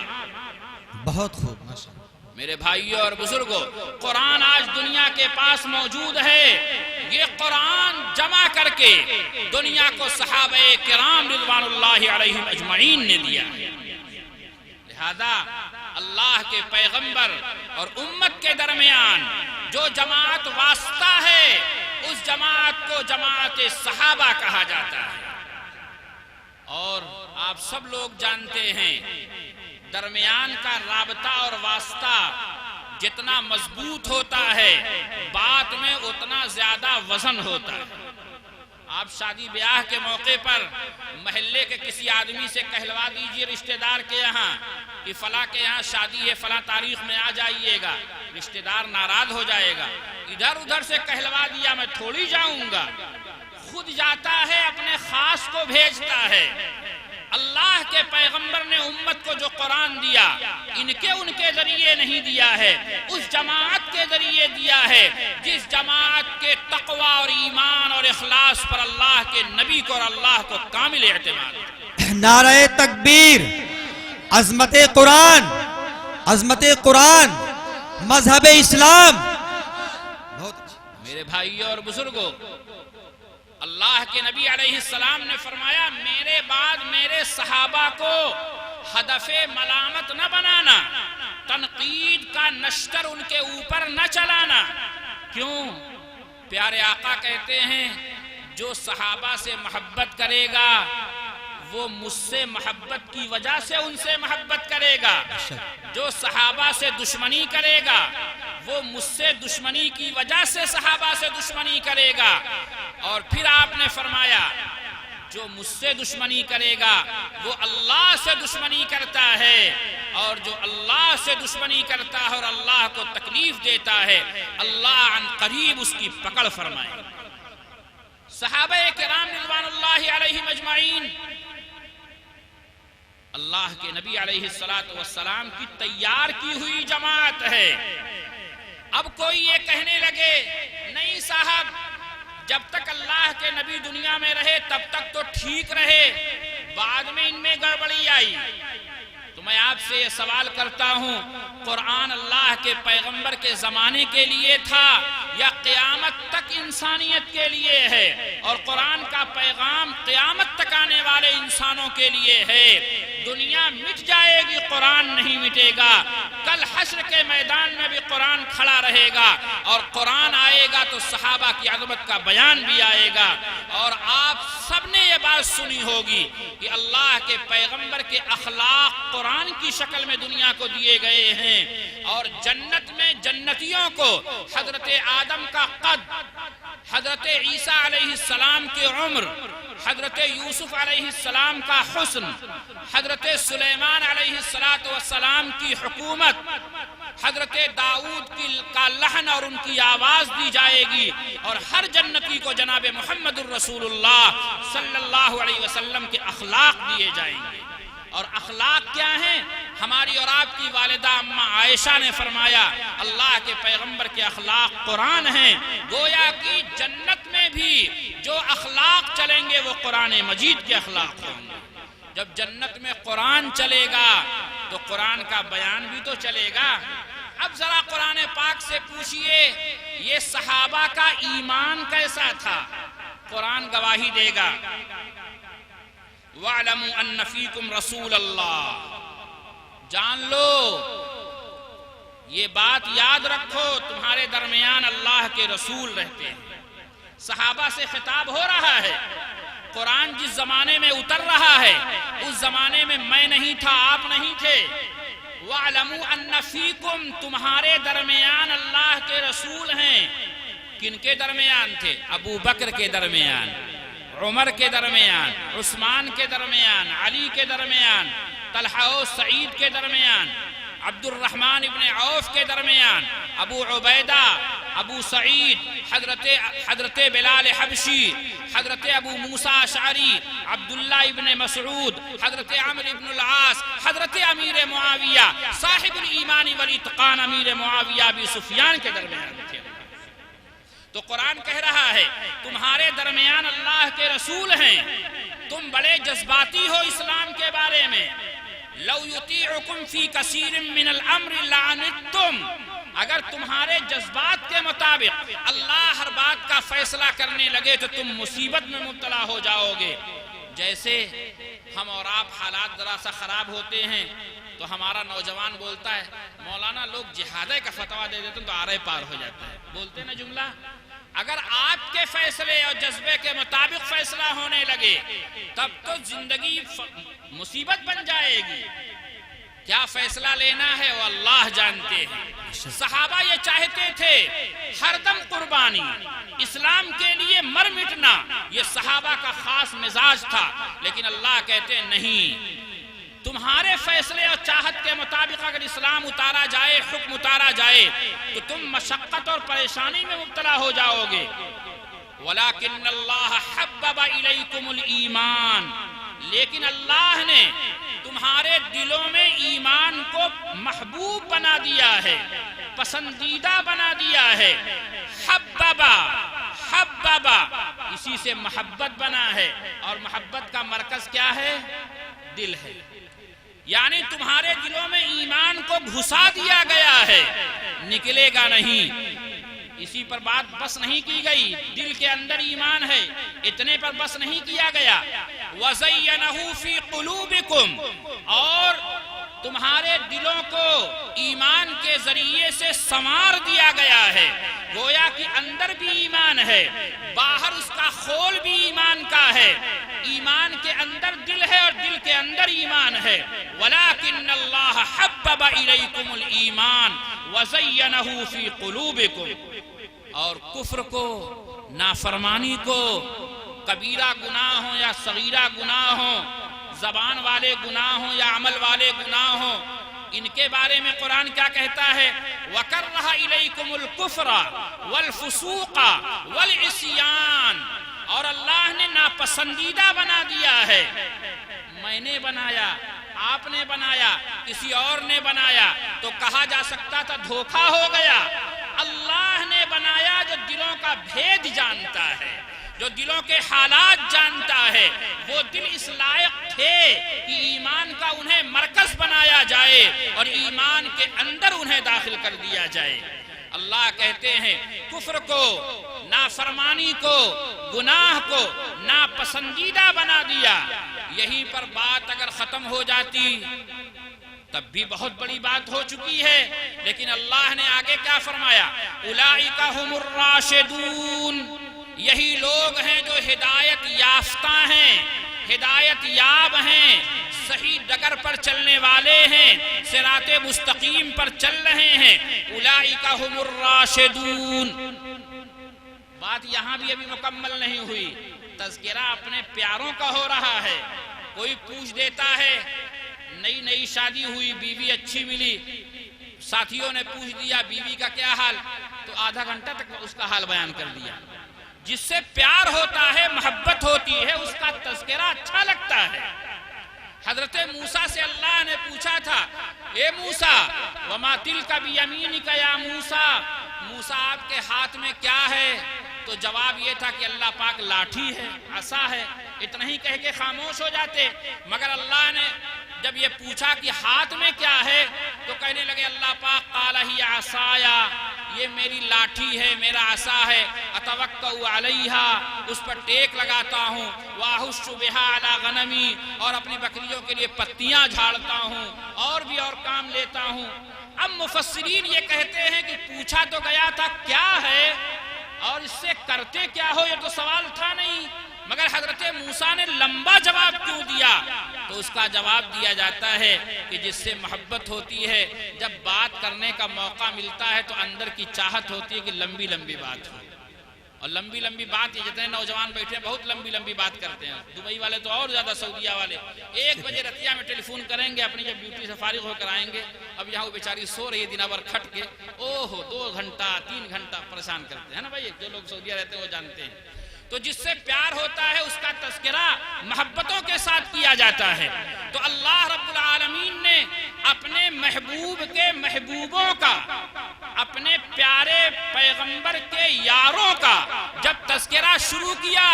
بہت خوب، ماشاءاللہ۔ میرے بھائیوں اور بزرگوں، قرآن آج دنیا کے پاس موجود ہے، یہ قرآن جمع کر کے دنیا کو صحابہ کرام رضوان اللہ علیہم اجمعین نے دیا ہے۔ لہذا اللہ کے پیغمبر اور امت کے درمیان جو جماعت واسطہ ہے، اس جماعت کو جماعت صحابہ کہا جاتا ہے۔ اور آپ سب لوگ جانتے ہیں درمیان کا رابطہ اور واسطہ جتنا مضبوط ہوتا ہے بات میں اتنا زیادہ وزن ہوتا ہے۔ آپ شادی بیاہ کے موقع پر محلے کے کسی آدمی سے کہلوا دیجئے رشتہ دار کے یہاں کہ فلاں کے یہاں شادی ہے، فلاں تاریخ میں آ جائیے گا، رشتہ دار ناراض ہو جائے گا۔ ادھر ادھر سے کہلوا دیا میں تھوڑی جاؤں گا، خود جاتا ہے، اپنے خاص کو بھیجتا ہے۔ اللہ کے پیغمبر نے امت کو جو قرآن دیا، ان کے ذریعے نہیں دیا ہے، اس جماعت کے ذریعے دیا ہے جس جماعت کے تقوی اور ایمان اور اخلاص پر اللہ کے نبی کو اور اللہ کو کامل اعتماد ہے۔ نعرہ تکبیر، عظمت قرآن، عظمت قرآن، مذہب اسلام۔ میرے بھائیوں اور بزرگوں، اللہ کے نبی علیہ السلام نے فرمایا میرے بعد میرے صحابہ کو ہدف ملامت نہ بنانا، تنقید کا نشتر ان کے اوپر نہ چلانا۔ کیوں؟ پیارے آقا کہتے ہیں جو صحابہ سے محبت کرے گا وہ مجھ سے محبت کی وجہ سے ان سے محبت کرے گا، جو صحابہ سے دشمنی کرے گا وہ مجھ سے دشمنی کی وجہ سے صحابہ سے دشمنی کرے گا۔ اور پھر آپ نے فرمایا جو مجھ سے دشمنی کرے گا وہ اللہ سے دشمنی کرتا ہے، اور جو اللہ سے دشمنی کرتا ہے اور اللہ کو تکلیف دیتا ہے اللہ عن قریب اس کی پکڑ فرمائے۔ صحابہ کرام رضوان اللہ علیہم اجمعین اللہ کے نبی علیہ السلام کی تیار کی ہوئی جماعت ہے۔ اب کوئی یہ کہنے لگے نہیں صاحب، جب تک اللہ کے نبی دنیا میں رہے تب تک تو ٹھیک رہے، بعد میں ان میں گڑبڑی آئی۔ تو میں آپ سے یہ سوال کرتا ہوں، قرآن اللہ کے پیغمبر کے زمانے کے لیے تھا یا قیامت تک انسانیت کے لیے ہے؟ اور قرآن کا پیغام قیامت تک آنے والے انسانوں کے لیے ہے۔ دنیا مٹ جائے گی، قرآن نہیں مٹے گا۔ کل حشر کے میدان میں بھی قرآن کھڑا رہے گا، اور قرآن آئے گا تو صحابہ کی عظمت کا بیان بھی آئے گا۔ اور آپ سب نے یہ بات سنی ہوگی کہ اللہ کے پیغمبر کے اخلاق قرآن کی شکل میں دنیا کو دیے گئے ہیں، اور جنت میں جنتیوں کو حضرت آدم کا قد، حضرت عیسیٰ علیہ السلام کی عمر، حضرت یوسف علیہ السلام کا حسن، حضرت سلیمان علیہ السلام کی حکومت، حضرت داؤد کا لحن اور ان کی آواز دی جائے گی، اور ہر جنتی کو جناب محمد الرسول اللہ صلی اللہ علیہ وسلم کے اخلاق دیے جائیں گے۔ اور اخلاق کیا ہیں؟ ہماری اور آپ کی والدہ اماں عائشہ نے فرمایا اللہ کے پیغمبر کے اخلاق قرآن ہیں، گویا کہ جنت میں بھی جو اخلاق چلیں گے وہ قرآن مجید کے اخلاق ہوں گے۔ جب جنت میں قرآن چلے گا تو قرآن کا بیان بھی تو چلے گا۔ اب ذرا قرآن پاک سے پوچھئے یہ صحابہ کا ایمان کیسا تھا؟ قرآن گواہی دے گا، وَاعْلَمُوا أَنَّ فِيكُمْ رَسُولَ اللَّهِ، جان لو، یہ بات یاد رکھو، تمہارے درمیان اللہ کے رسول رہتے ہیں۔ صحابہ سے خطاب ہو رہا ہے، قرآن جس زمانے میں اتر رہا ہے اس زمانے میں میں نہیں تھا، آپ نہیں تھے۔ وَاعْلَمُوا أَنَّ فِيكُمْ، تمہارے درمیان اللہ کے رسول ہیں۔ کن کے درمیان تھے؟ ابو بکر کے درمیان، عمر کے درمیان، عثمان کے درمیان، علی کے درمیان، طلحہ و سعید کے درمیان، عبد الرحمن ابن عوف کے درمیان، ابو عبیدہ، ابو سعید، حضرت بلال حبشی، حضرت ابو موسیٰ اشعری، عبداللہ ابن مسعود، حضرت عمر ابن العاص، حضرت امیر معاویہ صاحب الایمان والاتقان امیر معاویہ ابی سفیان کے درمیان تھے۔ تو قرآن کہہ رہا ہے تمہارے درمیان اللہ کے رسول ہیں، تم بڑے جذباتی ہو اسلام کے بارے میں۔ لو یطیعکم فی کثیر من الامر لعنتم، اگر تمہارے جذبات کے مطابق اللہ ہر بات کا فیصلہ کرنے لگے تو تم مصیبت میں مبتلا ہو جاؤ گے۔ جیسے ہم اور آپ حالات ذرا سا خراب ہوتے ہیں تو ہمارا نوجوان بولتا ہے مولانا لوگ جہاد کا فتویٰ دے دیتے ہیں تو آرے پار ہو جاتا ہے، بولتے نا جملہ۔ اگر آپ کے فیصلے اور جذبے کے مطابق فیصلہ ہونے لگے تب تو زندگی مصیبت بن جائے گی۔ کیا فیصلہ لینا ہے وہ اللہ جانتے ہیں۔ صحابہ یہ چاہتے تھے ہر دم قربانی، اسلام کے لیے مر مٹنا، یہ صحابہ کا خاص مزاج تھا، لیکن اللہ کہتے ہیں نہیں، تمہارے فیصلے اور چاہت کے مطابق اگر اسلام اتارا جائے، حکم اتارا جائے تو تم مشقت اور پریشانی میں مبتلا ہو جاؤ گے۔ وَلَكِنَّ اللَّهَ حَبَّبَ إِلَيْكُمُ الْإِيمَانِ، لیکن اللہ نے تمہارے دلوں میں ایمان کو محبوب بنا دیا ہے، پسندیدہ بنا دیا ہے۔ حببا، حببا، اسی سے محبت بنا ہے، اور محبت کا مرکز کیا ہے؟ دل ہے۔ یعنی تمہارے دلوں میں ایمان کو گھسا دیا گیا ہے، نکلے گا نہیں۔ اسی پر بات بس نہیں کی گئی، دل کے اندر ایمان ہے، اتنے پر بس نہیں کیا گیا۔ وَزَيَّنَهُ فِي قُلُوبِكُمْ، اور تمہارے دلوں کو ایمان کے ذریعے سے سنوار دیا گیا ہے، گویا کہ اندر بھی ایمان ہے، باہر اس کا خول بھی ایمان کا ہے۔ ایمان کے اندر دل ہے اور دل کے اندر ایمان ہے۔ وَلَكِنَّ اللَّهَ حَبَّبَ إِلَيْكُمُ الْإِيمَانَ وَزَيَّنَهُ فِي قُلُوبِكُمْ، اور کفر کو، نافرمانی کو، کبیرہ گناہ ہوں یا صغیرہ گناہ ہوں، زبان والے گناہ ہوں یا عمل والے گناہ ہوں، ان کے بارے میں قرآن کیا کہتا ہے؟ وَكَرَّهَ إِلَيْكُمُ الْكُفْرَ وَالْفُسُوقَ وَالْعِصْيَانَ، اور اللہ نے ناپسندیدہ بنا دیا ہے۔ میں نے بنایا، آپ نے بنایا، کسی اور نے بنایا تو کہا جا سکتا تھا دھوکہ ہو گیا۔ اللہ نے بنایا جو دلوں کا بھید جانتا ہے، جو دلوں کے حالات جانتا ہے، وہ دل اس لائق تھے کہ ایمان کا انہیں مرکز بنایا جائے اور ایمان کے اندر انہیں داخل کر دیا جائے۔ اللہ کہتے ہیں کفر کو، نافرمانی کو، گناہ کو ناپسندیدہ بنا دیا۔ یہیں پر بات اگر ختم ہو جاتی تب بھی بہت بڑی بات ہو چکی ہے، لیکن اللہ نے آگے کیا فرمایا؟ اولئک ھم الراشدون، یہی لوگ ہیں جو ہدایت یافتہ ہیں، ہدایت یاب ہیں، صحیح ڈگر پر چلنے والے ہیں، صراط مستقیم پر چل رہے ہیں۔ اولئک ھم الراشدون۔ بات یہاں بھی ابھی مکمل نہیں ہوئی، تذکرہ اپنے پیاروں کا ہو رہا ہے۔ کوئی پوچھ دیتا ہے، نئی شادی ہوئی، بیوی اچھی ملی، ساتھیوں نے پوچھ دیا بیوی کا کیا حال، تو آدھا گھنٹہ تک اس کا حال بیان کر دیا۔ جس سے پیار ہوتا ہے، محبت ہوتی ہے، اس کا تذکرہ اچھا لگتا ہے۔ حضرت موسیٰ سے اللہ نے پوچھا تھا، اے موسیٰ وما تلک بیمینک یا موسیٰ، موسیٰ آپ کے ہاتھ میں کیا ہے؟ تو جواب یہ تھا کہ اللہ پاک لاٹھی ہے، عصا ہے، اتنا ہی کہہ کے خاموش ہو جاتے۔ مگر اللہ نے جب یہ پوچھا کہ ہاتھ میں کیا ہے تو کہنے لگے اللہ پاک قال ہی عصایا، یہ میری لاٹھی ہے، میرا عصا ہے، اتوکئ علیہا، اس پر ٹیک لگاتا ہوں، واہش بہا علی غنمی، اور اپنی بکریوں کے لیے پتیاں جھاڑتا ہوں، اور بھی اور کام لیتا ہوں۔ اب مفسرین یہ کہتے ہیں کہ پوچھا تو گیا تھا کیا ہے اور اس سے کرتے کیا ہو، یہ تو سوال تھا نہیں، مگر حضرت موسیٰ نے لمبا جواب کیوں دیا؟ تو اس کا جواب دیا جاتا ہے کہ جس سے محبت ہوتی ہے، جب بات کرنے کا موقع ملتا ہے تو اندر کی چاہت ہوتی ہے کہ لمبی لمبی بات ہو، اور لمبی لمبی بات، یہ جتنے نوجوان بیٹھے ہیں بہت لمبی لمبی بات کرتے ہیں، دبئی والے تو اور زیادہ، سعودیہ والے 1 بجے رتیا میں ٹیلی فون کریں گے، اپنی جب ڈیوٹی سے فارغ ہو کر آئیں گے، اب یہاں وہ بیچاری سو رہی ہے دن بھر کھٹ کے، اوہ 2 گھنٹہ 3 گھنٹہ پریشان کرتے ہیں نا بھائی، جو لوگ سعودیہ رہتے ہیں وہ جانتے ہیں۔ تو جس سے پیار ہوتا ہے اس کا تذکرہ محبتوں کے ساتھ کیا جاتا ہے۔ تو اللہ رب العالمین نے اپنے محبوب کے محبوبوں کا، اپنے پیارے پیغمبر کے یاروں کا جب تذکرہ شروع کیا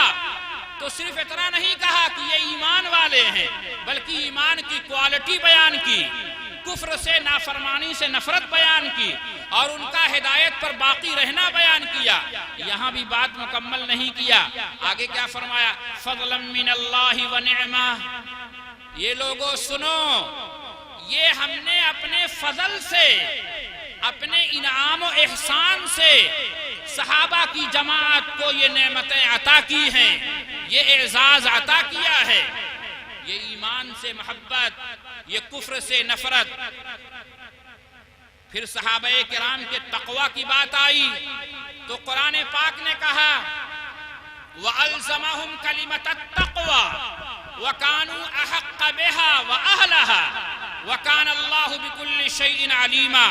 تو صرف اتنا نہیں کہا کہ یہ ایمان والے ہیں، بلکہ ایمان کی کوالٹی بیان کی، کفر سے، نافرمانی سے نفرت بیان کی، اور ان کا ہدایت پر باقی رہنا بیان کیا۔ یہاں بھی بات مکمل نہیں کیا، آگے کیا فرمایا؟ فضلا من اللہ ونعمہ، یہ لوگوں سنو، یہ ہم نے اپنے فضل سے، اپنے انعام و احسان سے صحابہ کی جماعت کو یہ نعمتیں عطا کی ہیں، یہ اعزاز عطا کیا ہے، یہ ایمان سے محبت، یہ کفر سے نفرت۔ پھر صحابہ کرام کے تقوی کی بات آئی تو قرآن پاک نے کہا وَأَلْزَمَهُمْ كَلِمَةَ التَّقْوَى وَكَانُوا أَحَقَّ بِهَا وَأَهْلَهَا وَكَانَ اللَّهُ بِكُلِّ شَيْءٍ عَلِيمًا،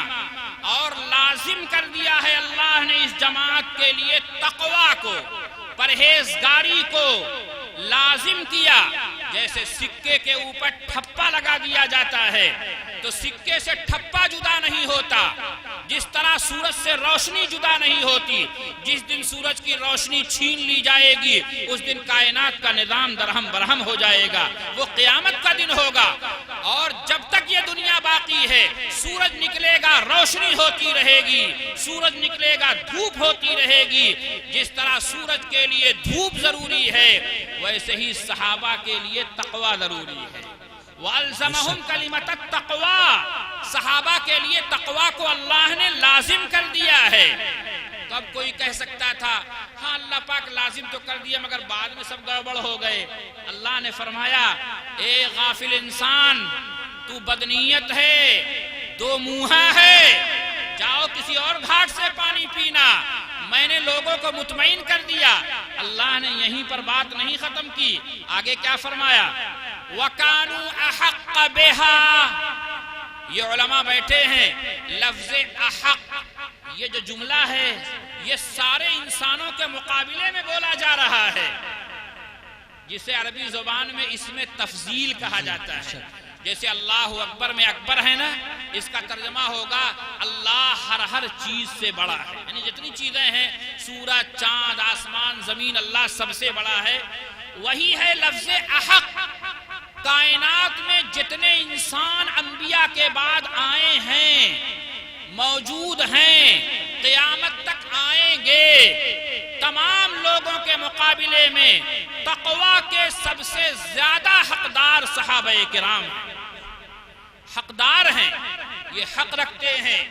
اور لازم کر دیا ہے اللہ نے اس جماعت کے لیے تقوی کو، پرہیزگاری کو لازم کیا۔ جیسے سکے کے اوپر ٹھپا لگا دیا جاتا ہے تو سکے سے ٹھپا جدا نہیں ہوتا، جس طرح سورج سے روشنی جدا نہیں ہوتی، جس دن سورج کی روشنی چھین لی جائے گی اس دن کائنات کا نظام درہم برہم ہو جائے گا، وہ قیامت کا دن ہوگا۔ اور جب تک یہ دنیا باقی ہے سورج نکلے گا روشنی ہوتی رہے گی، سورج نکلے گا دھوپ ہوتی رہے گی، جس طرح سورج کے لیے دھوپ ضروری ہے ویسے ہی صحابہ کے لیے تقوی ضروری ہے۔ وَأَلْزَمَهُمْ كَلِمَةَ التَّقْوَى، صحابہ کے لیے تقوی کو اللہ نے لازم کر دیا ہے۔ تو اب کوئی کہہ سکتا تھا ہاں اللہ پاک لازم تو کر دیا مگر بعد میں سب گڑبڑ ہو گئے۔ اللہ نے فرمایا اے غافل انسان، تو بدنیت ہے، 2 منہا ہے، جاؤ کسی اور گھاٹ سے پانی پینا۔ میں نے لوگوں کو مطمئن کر دیا اللہ نے یہیں پر بات نہیں ختم کی، آگے کیا فرمایا؟ وَكَانُوا أَحَقَّ بِهَا. یہ علماء بیٹھے ہیں، لفظ احق یہ جو جملہ ہے یہ سارے انسانوں کے مقابلے میں بولا جا رہا ہے، جسے عربی زبان میں اس میں تفضیل کہا جاتا ہے. جیسے اللہ اکبر میں اکبر ہے نا، اس کا ترجمہ ہوگا اللہ ہر چیز سے بڑا ہے، یعنی جتنی چیزیں ہیں، سورج، چاند، آسمان، زمین، اللہ سب سے بڑا ہے. وہی ہے لفظ احق. کائنات میں جتنے انسان انبیاء کے بعد آئے ہیں، موجود ہیں، قیامت تک آئیں گے، تمام لوگوں کے مقابلے میں تقوی کے سب سے زیادہ حقدار صحابہ کرام ہیں. حقدار ہیں، یہ حق رکھتے ہیں.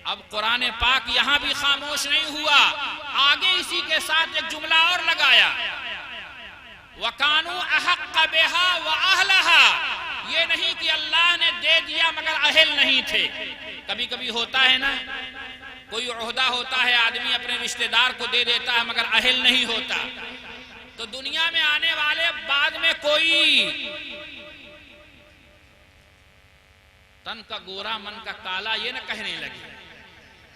اب قرآن پاک یہاں بھی خاموش نہیں ہوا، آگے اسی کے ساتھ ایک جملہ اور لگایا، وَكَانُوا أَحَقَّ بِهَا وَأَهْلَهَا. یہ نہیں کہ اللہ نے دے دیا مگر اہل نہیں تھے. کبھی کبھی ہوتا ہے نا، کوئی عہدہ ہوتا ہے، آدمی اپنے رشتہ دار کو دے دیتا ہے مگر اہل نہیں ہوتا. تو دنیا میں آنے والے بعد میں کوئی تن کا گورا من کا کالا یہ نہ کہنے لگے،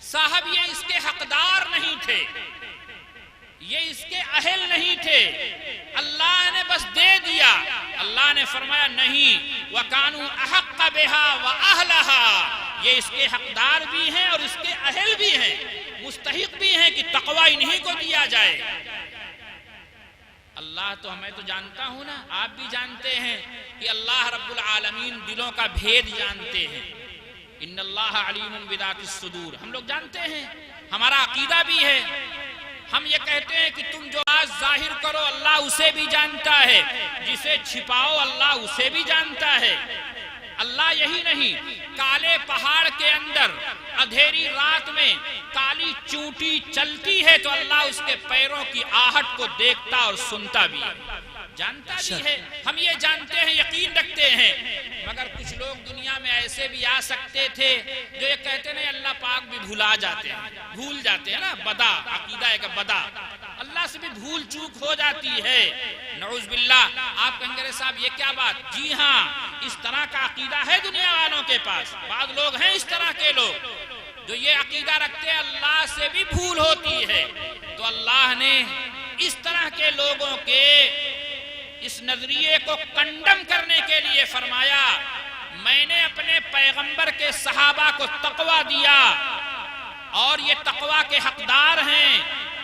صاحب یہ اس کے حقدار نہیں تھے، یہ اس کے اہل نہیں تھے، اللہ نے بس دے دیا. اللہ نے فرمایا نہیں، وَكَانُوا أَحَقَّ بِهَا وَأَهْلَهَا. یہ اس کے حقدار بھی ہیں اور اس کے اہل بھی ہیں، مستحق بھی ہیں کہ تقوی انہی کو دیا جائے. اللہ تو ہمیں تو جانتا ہوں نا، آپ بھی جانتے ہیں کہ اللہ رب العالمین دلوں کا بھید جانتے ہیں. ان اللہ علیم بذات الصدور، ہم لوگ جانتے ہیں، ہمارا عقیدہ بھی ہے. ہم یہ کہتے ہیں کہ تم جو آج ظاہر کرو اللہ اسے بھی جانتا ہے، جسے چھپاؤ اللہ اسے بھی جانتا ہے. اللہ یہی نہیں، کالے پہاڑ کے اندر اندھیری رات میں کالی چونٹی چلتی ہے تو اللہ اس کے پیروں کی آہٹ کو دیکھتا اور سنتا بھی ہے، جانتا بھی ہے. ہم یہ جانتے ہیں، یقین رکھتے ہیں. مگر کچھ لوگ دنیا میں ایسے بھی آ سکتے تھے جو یہ کہتے نہیں اللہ پاک بھی بھولا جاتے ہیں، بھول جاتے ہیں نا، بدا عقیدہ ہے کہ بدا، اللہ سے بھی بھول چوک ہو جاتی ہے، نعوذ باللہ. آپ کہیں گے صاحب یہ کیا بات؟ جی ہاں، اس طرح کا عقیدہ ہے دنیا والوں کے پاس. بعض لوگ ہیں اس طرح کے لوگ جو یہ عقیدہ رکھتے ہیں اللہ سے بھی بھول ہوتی ہے. تو اللہ نے اس طرح کے لوگوں کے اس نظریے کو کنڈم کرنے کے لیے فرمایا، میں نے اپنے پیغمبر کے صحابہ کو تقوی دیا اور یہ تقوی کے حقدار ہیں،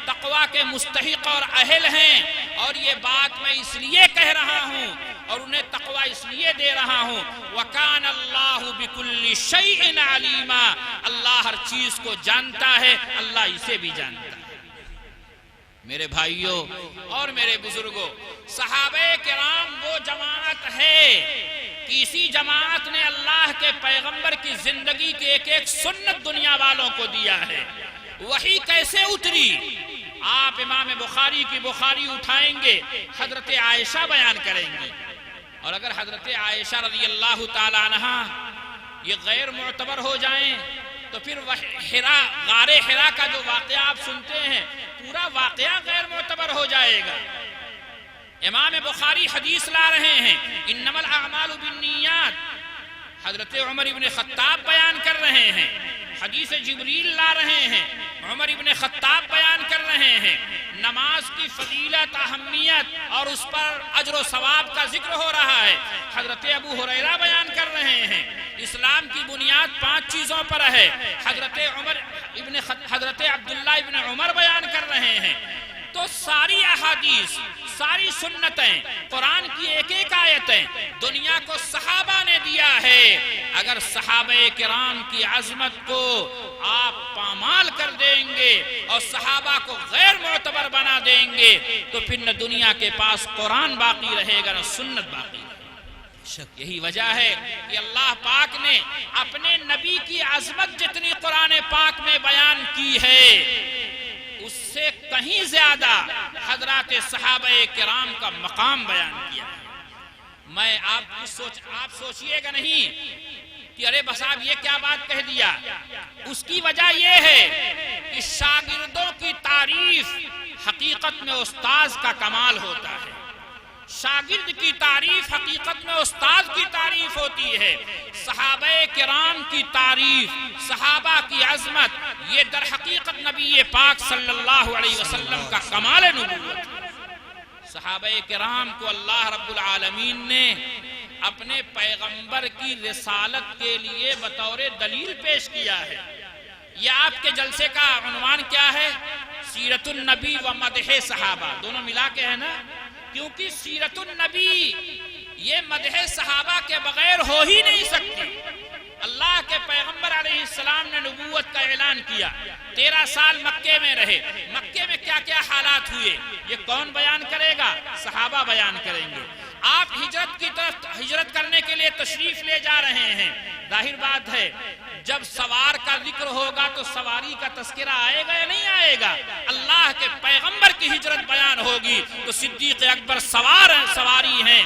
تقوی کے مستحق اور اہل ہیں. اور یہ بات میں اس لیے کہہ رہا ہوں اور انہیں تقوی اس لیے دے رہا ہوں، وَكَانَ اللَّهُ بِكُلِّ شَيْءٍ عَلِيمًا. اللہ ہر چیز کو جانتا ہے، اللہ اسے بھی جانتا ہے. میرے بھائیوں اور میرے بزرگوں، صحابہ کرام وہ جماعت ہے کہ اسی جماعت نے اللہ کے پیغمبر کی زندگی کے ایک ایک سنت دنیا والوں کو دیا ہے. وحی کیسے اتری؟ آپ امام بخاری کی بخاری اٹھائیں گے، حضرت عائشہ بیان کریں گے. اور اگر حضرت عائشہ رضی اللہ تعالی عنہ یہ غیر معتبر ہو جائیں تو پھر غار حرا کا جو واقعہ آپ سنتے ہیں پورا واقعہ غیر معتبر ہو جائے گا. امام بخاری حدیث لا رہے ہیں، انما الاعمال بالنیات، حضرت عمر ابن خطاب بیان کر رہے ہیں. حدیث جبریل لا رہے ہیں، عمر ابن خطاب بیان کر رہے ہیں. نماز کی فضیلت، اہمیت اور اس پر اجر و ثواب کا ذکر ہو رہا ہے. حضرت ابو ہریرہ بیان کر رہے ہیں اسلام کی بنیاد 5 چیزوں پر ہے. حضرت عبداللہ ابن عمر بیان کر رہے ہیں. تو ساری احادیث، ساری سنتیں، قرآن کی ایک ایک آیتیں دنیا کو صحابہ نے دیا ہے. اگر صحابہ کرام کی عظمت کو آپ پامال کر دیں گے اور صحابہ کو غیر معتبر بنا دیں گے تو پھر نہ دنیا کے پاس قرآن باقی رہے گا نہ سنت باقی رہے گا. یہی وجہ ہے کہ اللہ پاک نے اپنے نبی کی عظمت جتنی قرآن پاک میں بیان کی ہے اس سے کہیں زیادہ حضرات صحابہ کرام کا مقام بیان کیا. میں آپ سوچئے گا نہیں کہ ارے بس آپ یہ کیا بات کہہ دیا. اس کی وجہ یہ ہے کہ شاگردوں کی تعریف حقیقت میں استاذ کا کمال ہوتا ہے، شاگرد کی تعریف حقیقت میں استاد کی تعریف ہوتی ہے۔ صحابہ کرام کی تعریف، صحابہ کی عظمت، یہ در حقیقت نبی پاک صلی اللہ علیہ وسلم کا کمال نبوت ہے۔ صحابہ کرام کو اللہ رب العالمین نے اپنے پیغمبر کی رسالت کے لیے بطور دلیل پیش کیا ہے۔ یہ آپ کے جلسے کا عنوان کیا ہے؟ سیرت النبی و مدح صحابہ، دونوں ملا کے ہے نا، کیونکہ سیرت النبی یہ مدح صحابہ کے بغیر ہو ہی نہیں سکتی۔ اللہ کے پیغمبر علیہ السلام نے نبوت کا اعلان کیا، 13 سال مکے میں رہے، مکے میں کیا کیا حالات ہوئے یہ کون بیان کرے گا؟ صحابہ بیان کریں گے۔ آپ ہجرت کی طرف ہجرت کرنے کے لیے تشریف لے جا رہے ہیں، ظاہر بات ہے جب سوار کا ذکر ہوگا تو سواری کا تذکرہ آئے گا یا نہیں آئے گا؟ اللہ کے پیغمبر کی ہجرت بیان ہوگی تو صدیق اکبر سوار ہیں، سواری ہیں۔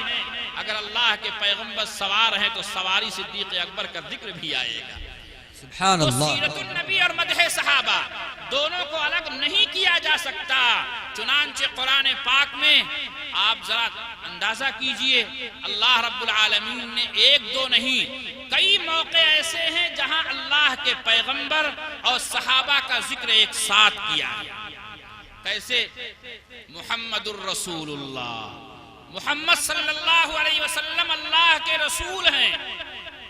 اگر اللہ کے پیغمبر سوار ہیں تو سواری صدیق اکبر کا ذکر بھی آئے گا۔ سبحان تو اللہ۔ سیرت النبی اور مدح صحابہ دونوں کو الگ نہیں کیا جا سکتا۔ چنانچہ قرآن پاک میں آپ ذرا اندازہ کیجئے، اللہ رب العالمین نے ایک دو نہیں کئی موقع ایسے ہیں جہاں اللہ کے پیغمبر اور صحابہ کا ذکر ایک ساتھ کیا۔ کیسے؟ محمد الرسول اللہ، محمد صلی اللہ علیہ وسلم اللہ کے رسول ہیں،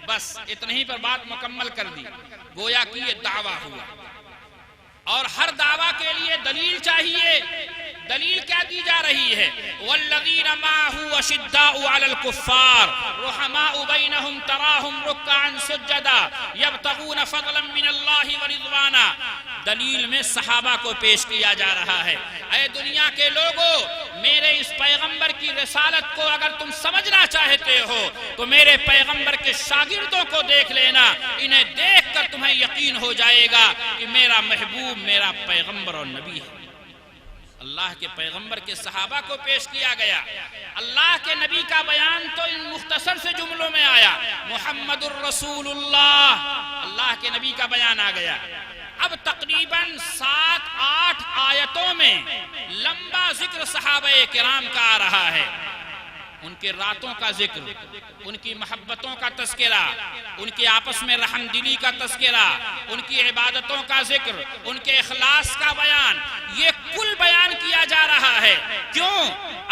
بس اتنے ہی پر بات مکمل کر دی۔ گویا کہ یہ دعویٰ ہوا، اور ہر دعویٰ کے لیے دلیل چاہیے۔ دلیل کیا دی جا رہی ہے؟ والذین معه اشداء علی الکفار رحماء بینہم تراہم رکعا سجدا یبتغون فضلا من اللہ ورضوانا۔ دلیل میں صحابہ کو پیش کیا جا رہا ہے، اے دنیا کے لوگوں، میرے اس پیغمبر کی رسالت کو اگر تم سمجھنا چاہتے ہو تو میرے پیغمبر کے شاگردوں کو دیکھ لینا، انہیں دیکھ کر تمہیں یقین ہو جائے گا کہ میرا محبوب میرا پیغمبر اور نبی ہے۔ اللہ کے پیغمبر کے صحابہ کو پیش کیا گیا۔ اللہ کے نبی کا بیان تو ان مختصر سے جملوں میں آیا، محمد الرسول اللہ، اللہ کے نبی کا بیان آ گیا۔ اب تقریباً 7-8 آیتوں میں لمبا ذکر صحابہ کرام کا آ رہا ہے۔ ان کے راتوں کا ذکر، ان کی محبتوں کا تذکرہ، ان کی آپس میں رحم دلی کا تذکرہ، ان کی عبادتوں کا ذکر، ان کے اخلاص کا بیان، یہ کل بیان کیا جا رہا ہے۔ کیوں؟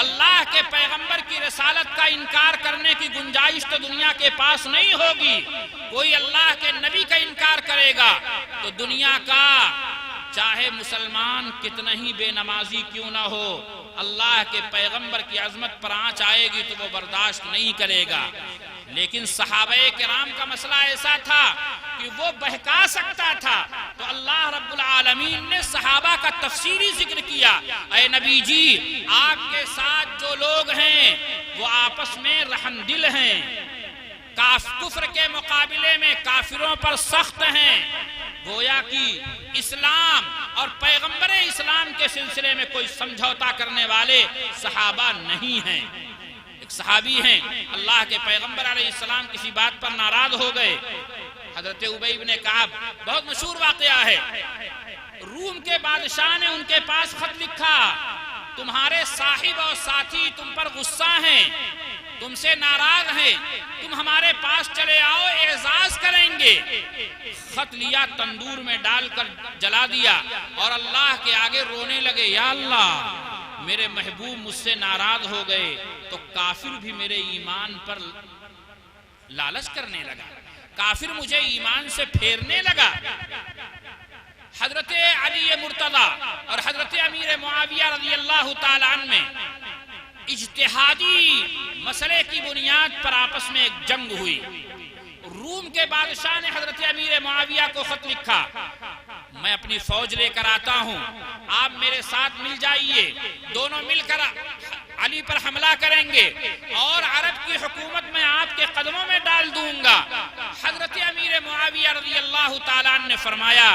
اللہ کے پیغمبر کی رسالت کا انکار کرنے کی گنجائش تو دنیا کے پاس نہیں ہوگی۔ کوئی اللہ کے نبی کا انکار کرے گا تو دنیا کا چاہے مسلمان کتنا ہی بے نمازی کیوں نہ ہو، اللہ کے پیغمبر کی عظمت پر آنچ آئے گی تو وہ برداشت نہیں کرے گا۔ لیکن صحابہ کرام کا مسئلہ ایسا تھا کہ وہ بہکا سکتا تھا، تو اللہ رب العالمین نے صحابہ کا تفصیلی ذکر کیا۔ اے نبی جی، آپ کے ساتھ جو لوگ ہیں وہ آپس میں رحم دل ہیں، کفر کے مقابلے میں کافروں پر سخت ہیں۔ گویا کہ اسلام اور پیغمبر اسلام کے سلسلے میں کوئی سمجھوتا کرنے والے صحابہ نہیں ہیں۔ ایک صحابی ہیں، اللہ کے پیغمبر علیہ السلام کسی بات پر ناراض ہو گئے، حضرت ابی بن کعب، بہت مشہور واقعہ ہے۔ روم کے بادشاہ نے ان کے پاس خط لکھا، تمہارے صاحب اور ساتھی تم پر غصہ ہیں، تم سے ناراض ہیں، تم ہمارے پاس چلے آؤ، اعزاز کریں گے۔ خط لیا، تندور میں ڈال کر جلا دیا اور اللہ کے آگے رونے لگے، یا اللہ، میرے محبوب مجھ سے ناراض ہو گئے تو کافر بھی میرے ایمان پر لالچ کرنے لگا، کافر مجھے ایمان سے پھیرنے لگا۔ حضرت علی مرتضی اور حضرت امیر معاویہ رضی اللہ تعالیٰ عنہ میں اجتہادی مسئلے کی بنیاد پر آپس میں ایک جنگ ہوئی۔ روم کے بادشاہ نے حضرت امیر معاویہ کو خط لکھا، میں اپنی فوج لے کر آتا ہوں، آپ میرے ساتھ مل جائیے، دونوں مل کر علی پر حملہ کریں گے اور عرب کی حکومت میں آپ کے قدموں میں ڈال دوں گا۔ حضرت امیر معاویہ رضی اللہ تعالیٰ عنہ نے فرمایا،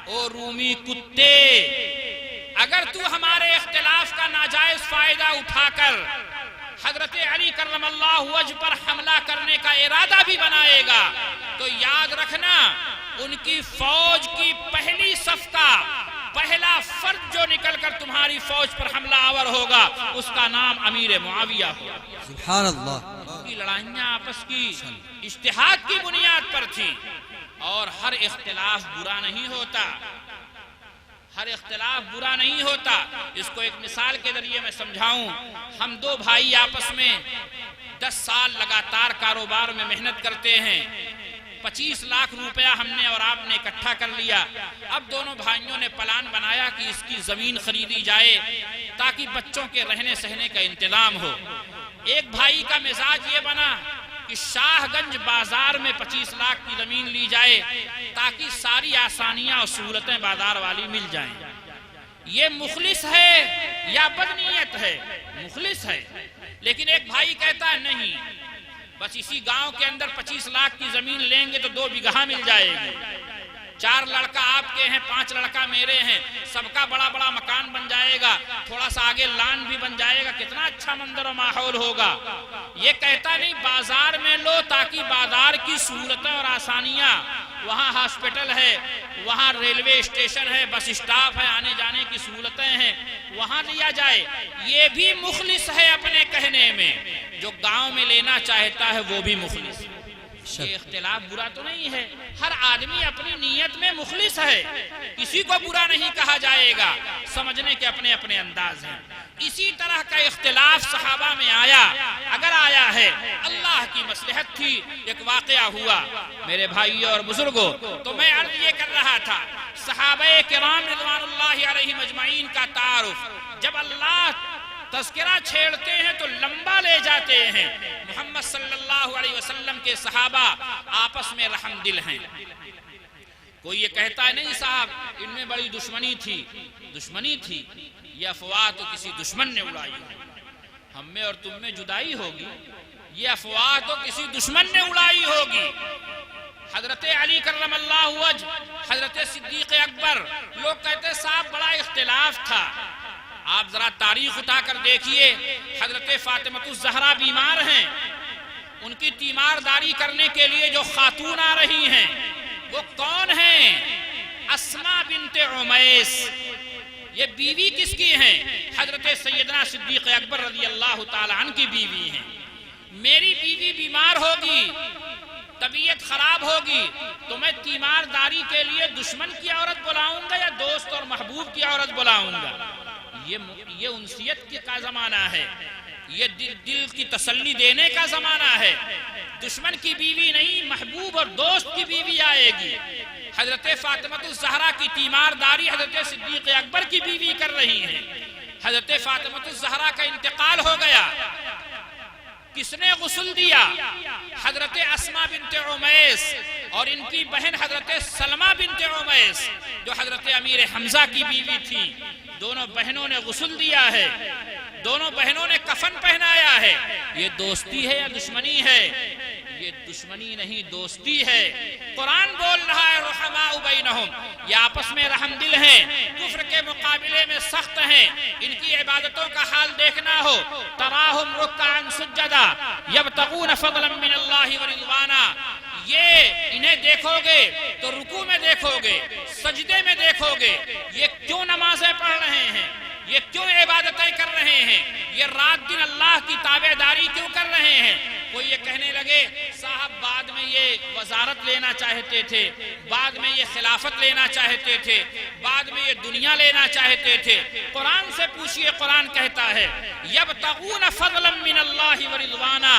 او رومی کتے، اگر تو ہمارے اختلاف کا ناجائز فائدہ اٹھا کر حضرت علی کرم اللہ وجہ پر حملہ کرنے کا ارادہ بھی بنائے گا تو یاد رکھنا، ان کی فوج کی پہلی صف کا پہلا فرد جو نکل کر تمہاری فوج پر حملہ آور ہوگا اس کا نام امیر معاویہ ہوگا۔ سبحان اللہ۔ کی لڑائیاں آپس کی اجتہاد کی بنیاد پر تھی، اور ہر اختلاف برا نہیں ہوتا، ہر اختلاف برا نہیں ہوتا۔ اس کو ایک مثال کے ذریعے میں سمجھاؤں، ہم دو بھائی آپس میں 10 سال لگاتار کاروبار میں محنت کرتے ہیں، 25 لاکھ روپیہ ہم نے اور آپ نے اکٹھا کر لیا۔ اب دونوں بھائیوں نے پلان بنایا کہ اس کی زمین خریدی جائے تاکہ بچوں کے رہنے سہنے کا انتظام ہو۔ ایک بھائی کا مزاج یہ بنا کہ شاہ گنج بازار میں 25 لاکھ کی زمین لی جائے تاکہ ساری آسانیاں اور سہولتیں بازار والی مل جائیں۔ یہ مخلص ہے یا بدنیت ہے؟ مخلص ہے۔ لیکن ایک بھائی کہتا ہے نہیں، بس اسی گاؤں کے اندر 25 لاکھ کی زمین لیں گے تو 2 بیگھہ مل جائے گی، 4 لڑکا آپ کے ہیں، 5 لڑکا میرے ہیں، سب کا بڑا بڑا مکان بن جائے گا، تھوڑا سا آگے لان بھی بن جائے گا، کتنا اچھا منظر و ماحول ہوگا۔ یہ کہتا نہیں بازار میں لو تاکہ بازار کی سہولتیں اور آسانیاں، وہاں ہاسپٹل ہے، وہاں ریلوے اسٹیشن ہے، بس اسٹاف ہے، آنے جانے کی سہولتیں ہیں، وہاں لیا جائے۔ یہ بھی مخلص ہے اپنے کہنے میں، جو گاؤں میں لینا چاہتا ہے وہ بھی مخلص ہے۔ یہ اختلاف برا تو نہیں ہے، ہر آدمی اپنی نیت میں مخلص ہے، کسی کو برا نہیں کہا جائے گا، سمجھنے کے اپنے اپنے انداز ہیں۔ اسی طرح کا اختلاف صحابہ میں آیا، اگر آیا ہے اللہ کی مصلحت تھی، ایک واقعہ ہوا میرے بھائیوں اور بزرگوں۔ تو میں عرض یہ کر رہا تھا، صحابہ کرام رضوان اللہ علیہم اجمعین کا تعارف جب اللہ تذکرہ چھیڑتے ہیں تو لمبا لے جاتے ہیں۔ محمد صلی اللہ علیہ وسلم کے صحابہ آپس میں رحم دل ہیں۔ کوئی یہ کہتا ہے نہیں صاحب ان میں بڑی دشمنی تھی، یہ افواہ تو کسی دشمن نے اڑائی ہے، ہم میں اور تم میں جدائی ہوگی، یہ افواہ تو کسی دشمن نے اڑائی ہوگی۔ حضرت علی کرم اللہ وجہ، حضرت صدیق اکبر، لوگ کہتے صاحب بڑا اختلاف تھا۔ آپ ذرا تاریخ اٹھا کر دیکھیے، حضرت فاطمہ الزہرا بیمار ہیں، ان کی تیمارداری کرنے کے لیے جو خاتون آ رہی ہیں وہ کون ہیں؟ اسماء بنت عمیس۔ یہ بیوی کس کی ہیں؟ حضرت سیدنا صدیق اکبر رضی اللہ تعالی عنہ کی بیوی ہیں۔ میری بیوی بیمار ہوگی، طبیعت خراب ہوگی تو میں تیمارداری کے لیے دشمن کی عورت بلاؤں گا یا دوست اور محبوب کی عورت بلاؤں گا؟ یہ انسیت کا زمانہ ہے، یہ دل کی تسلی دینے کا زمانہ ہے۔ دشمن کی بیوی نہیں، محبوب اور دوست کی بیوی آئے گی۔ حضرت فاطمہ الزہرا کی تیمارداری حضرت صدیق اکبر کی بیوی کر رہی ہیں۔ حضرت فاطمہ الزہرا کا انتقال ہو گیا، کس نے غسل دیا؟ حضرت اسماء بنت عمیس اور ان کی بہن حضرت سلمہ بنت عمیس جو حضرت امیر حمزہ کی بیوی تھی۔ دونوں بہنوں نے غسل دیا ہے، دونوں بہنوں نے کفن پہنایا ہے۔ یہ دوستی ہے یا دشمنی ہے؟ یہ دشمنی نہیں، دوستی ہے۔ قرآن بول رہا ہے رحماء بینہم، یہ آپس میں رحم دل ہیں، کفر کے مقابلے میں سخت ہیں۔ ان کی عبادتوں کا حال دیکھنا ہو، تراہم رکعا سجدا یبتغون فضلا من اللہ ورضوانا، یہ انہیں دیکھو گے تو رکوع میں دیکھو گے، سجدے میں دیکھو گے، یہ کیوں نمازیں پڑھ رہے ہیں، یہ کیوں عبادتیں کر رہے ہیں، یہ رات دن اللہ کی تابعداری کیوں کر رہے ہیں؟ کوئی یہ کہنے لگے صاحب بعد میں یہ وزارت لینا چاہتے تھے، بعد میں یہ خلافت لینا چاہتے تھے، بعد میں یہ دنیا لینا چاہتے تھے۔ قرآن سے پوچھئے، قرآن کہتا ہے یبتغون فضلا من اللہ ورضوانا،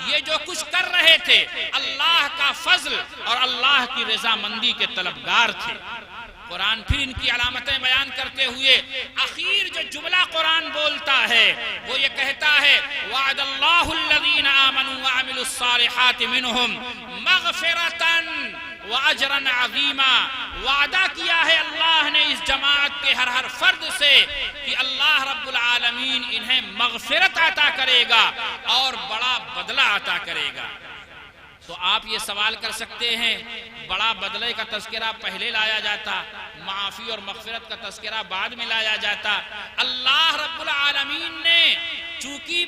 یہ جو کچھ کر رہے تھے اللہ کا فضل اور اللہ کی رضامندی کے طلبگار تھے۔ قرآن پھر ان کی علامتیں بیان کرتے ہوئے اخیر جو جملہ قرآن بولتا ہے وہ یہ کہتا ہے وعد اللہ الذین آمنوا وعملوا الصالحات منہم مغفرة واجرا عظیما، وعدہ کیا ہے اللہ نے اس جماعت کے ہر فرد سے کہ اللہ رب العالمین انہیں مغفرت عطا کرے گا اور بڑا بدلہ عطا کرے گا۔ تو آپ یہ سوال کر سکتے ہیں بڑا بدلے کا تذکرہ پہلے لایا جاتا، معافی اور مغفرت کا تذکرہ بعد میں لایا جاتا۔ اللہ رب العالمین نے چونکہ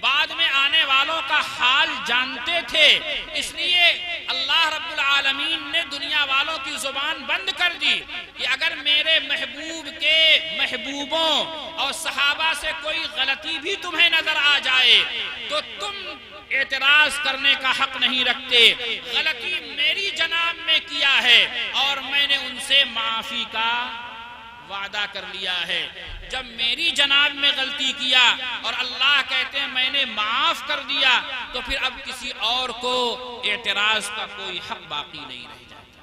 بعد میں آنے والوں کا حال جانتے تھے، اس لیے اللہ رب العالمین نے دنیا دنیا والوں کی زبان بند کر دی کہ اگر میرے محبوب کے محبوبوں اور صحابہ سے کوئی غلطی بھی تمہیں نظر آ جائے تو تم اعتراض کرنے کا حق نہیں رکھتے. غلطی میری جناب میں کیا ہے اور میں نے ان سے معافی کا وعدہ کر لیا ہے. جب میری جناب میں غلطی کیا اور اللہ کہتے ہیں میں نے معاف کر دیا تو پھر اب کسی اور کو اعتراض کا کوئی حق باقی نہیں رہ جاتا.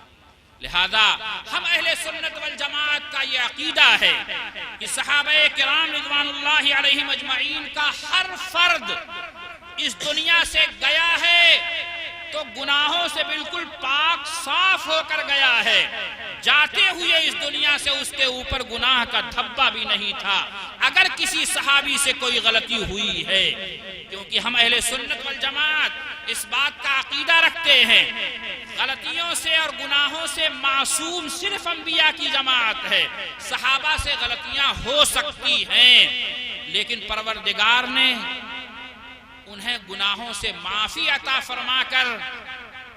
لہذا ہم اہل سنت والجماعت کا یہ عقیدہ ہے کہ صحابہ کرام رضوان اللہ علیہم اجمعین کا ہر فرد اس دنیا سے گیا ہے تو گناہوں سے بالکل پاک صاف ہو کر گیا ہے. جاتے ہوئے اس دنیا سے اس کے اوپر گناہ کا دھبا بھی نہیں تھا اگر کسی صحابی سے کوئی غلطی ہوئی ہے. کیونکہ ہم اہل سنت والجماعت اس بات کا عقیدہ رکھتے ہیں غلطیوں سے اور گناہوں سے معصوم صرف انبیاء کی جماعت ہے. صحابہ سے غلطیاں ہو سکتی ہیں لیکن پروردگار نے انہیں گناہوں سے معافی عطا فرما کر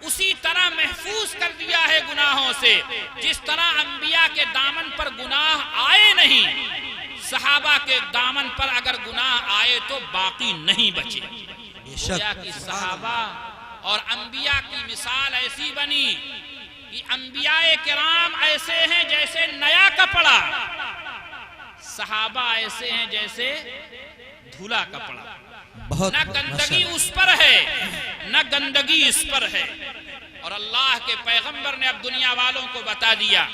اسی طرح محفوظ کر دیا ہے گناہوں سے جس طرح انبیاء کے دامن پر گناہ آئے نہیں. صحابہ کے دامن پر اگر گناہ آئے تو باقی نہیں بچے. گویا کہ صحابہ اور انبیاء کی مثال ایسی بنی کہ انبیاء کرام ایسے ہیں جیسے نیا کپڑا، صحابہ ایسے ہیں جیسے دھلا کپڑا. نہ گندگی اس پر ہے نہ گندگی اس پر ہے. اور اللہ کے پیغمبر نے اب دنیا والوں کو بتا دیا.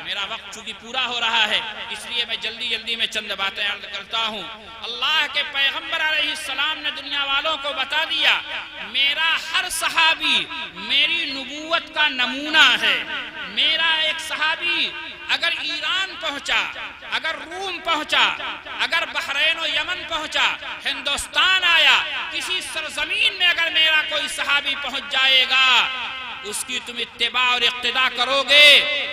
میرا وقت چونکہ پورا ہو رہا ہے اس لیے میں جلدی میں چند باتیں عرض کرتا ہوں. اللہ کے پیغمبر علیہ السلام نے دنیا والوں کو بتا دیا میرا ہر صحابی میری نبوت کا نمونہ ہے. میرا ایک صحابی اگر ایران پہنچا، اگر روم پہنچا، اگر بحرین و یمن پہنچا، ہندوستان آیا، کسی سرزمین میں اگر میرا کوئی صحابی پہنچ جائے گا اس کی تم اتباع اور اقتداء کرو گے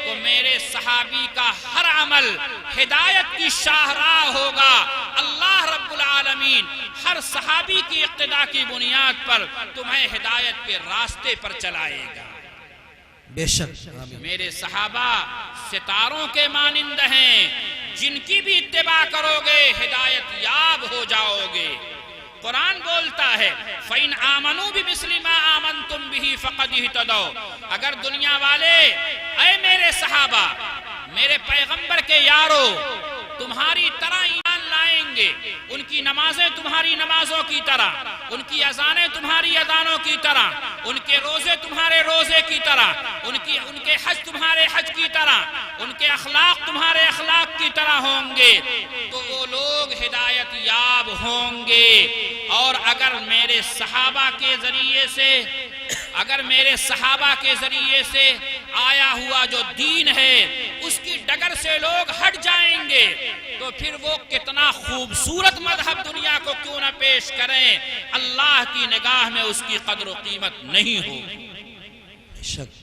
تو میرے صحابی کا ہر عمل ہدایت کی شاہراہ ہوگا. اللہ رب العالمین ہر صحابی کی اقتداء کی بنیاد پر تمہیں ہدایت کے راستے پر چلائے گا. بے شک میرے صحابہ ستاروں کے مانند ہیں جن کی بھی اتباع کرو گے ہدایت یاب ہو جاؤ گے. قرآن بولتا ہے فَإِنْ آمَنُوا بِمِثْلِ مَا آمَنْتُمْ بِهِ فَقَدْ اهْتَدَوْا. اگر دنیا والے اے میرے صحابہ میرے پیغمبر کے یارو تمہاری طرح ایمان لائیں گے، ان کی نمازیں تمہاری نمازوں کی طرح، ان کی اذانیں تمہاری اذانوں کی طرح، ان کے روزے تمہارے روزے کی طرح، ان کے حج تمہارے حج کی طرح، ان کے اخلاق تمہارے اخلاق کی طرح ہوں گے تو وہ لوگ ہدایت یاب ہوں گے. اور اگر میرے صحابہ کے ذریعے سے آیا ہوا جو دین ہے اس کی ڈگر سے لوگ ہٹ جائیں گے تو پھر وہ کتنا خوبصورت مذہب دنیا کو کیوں نہ پیش کریں، اللہ کی نگاہ میں اس کی قدر و قیمت نہیں ہوگی.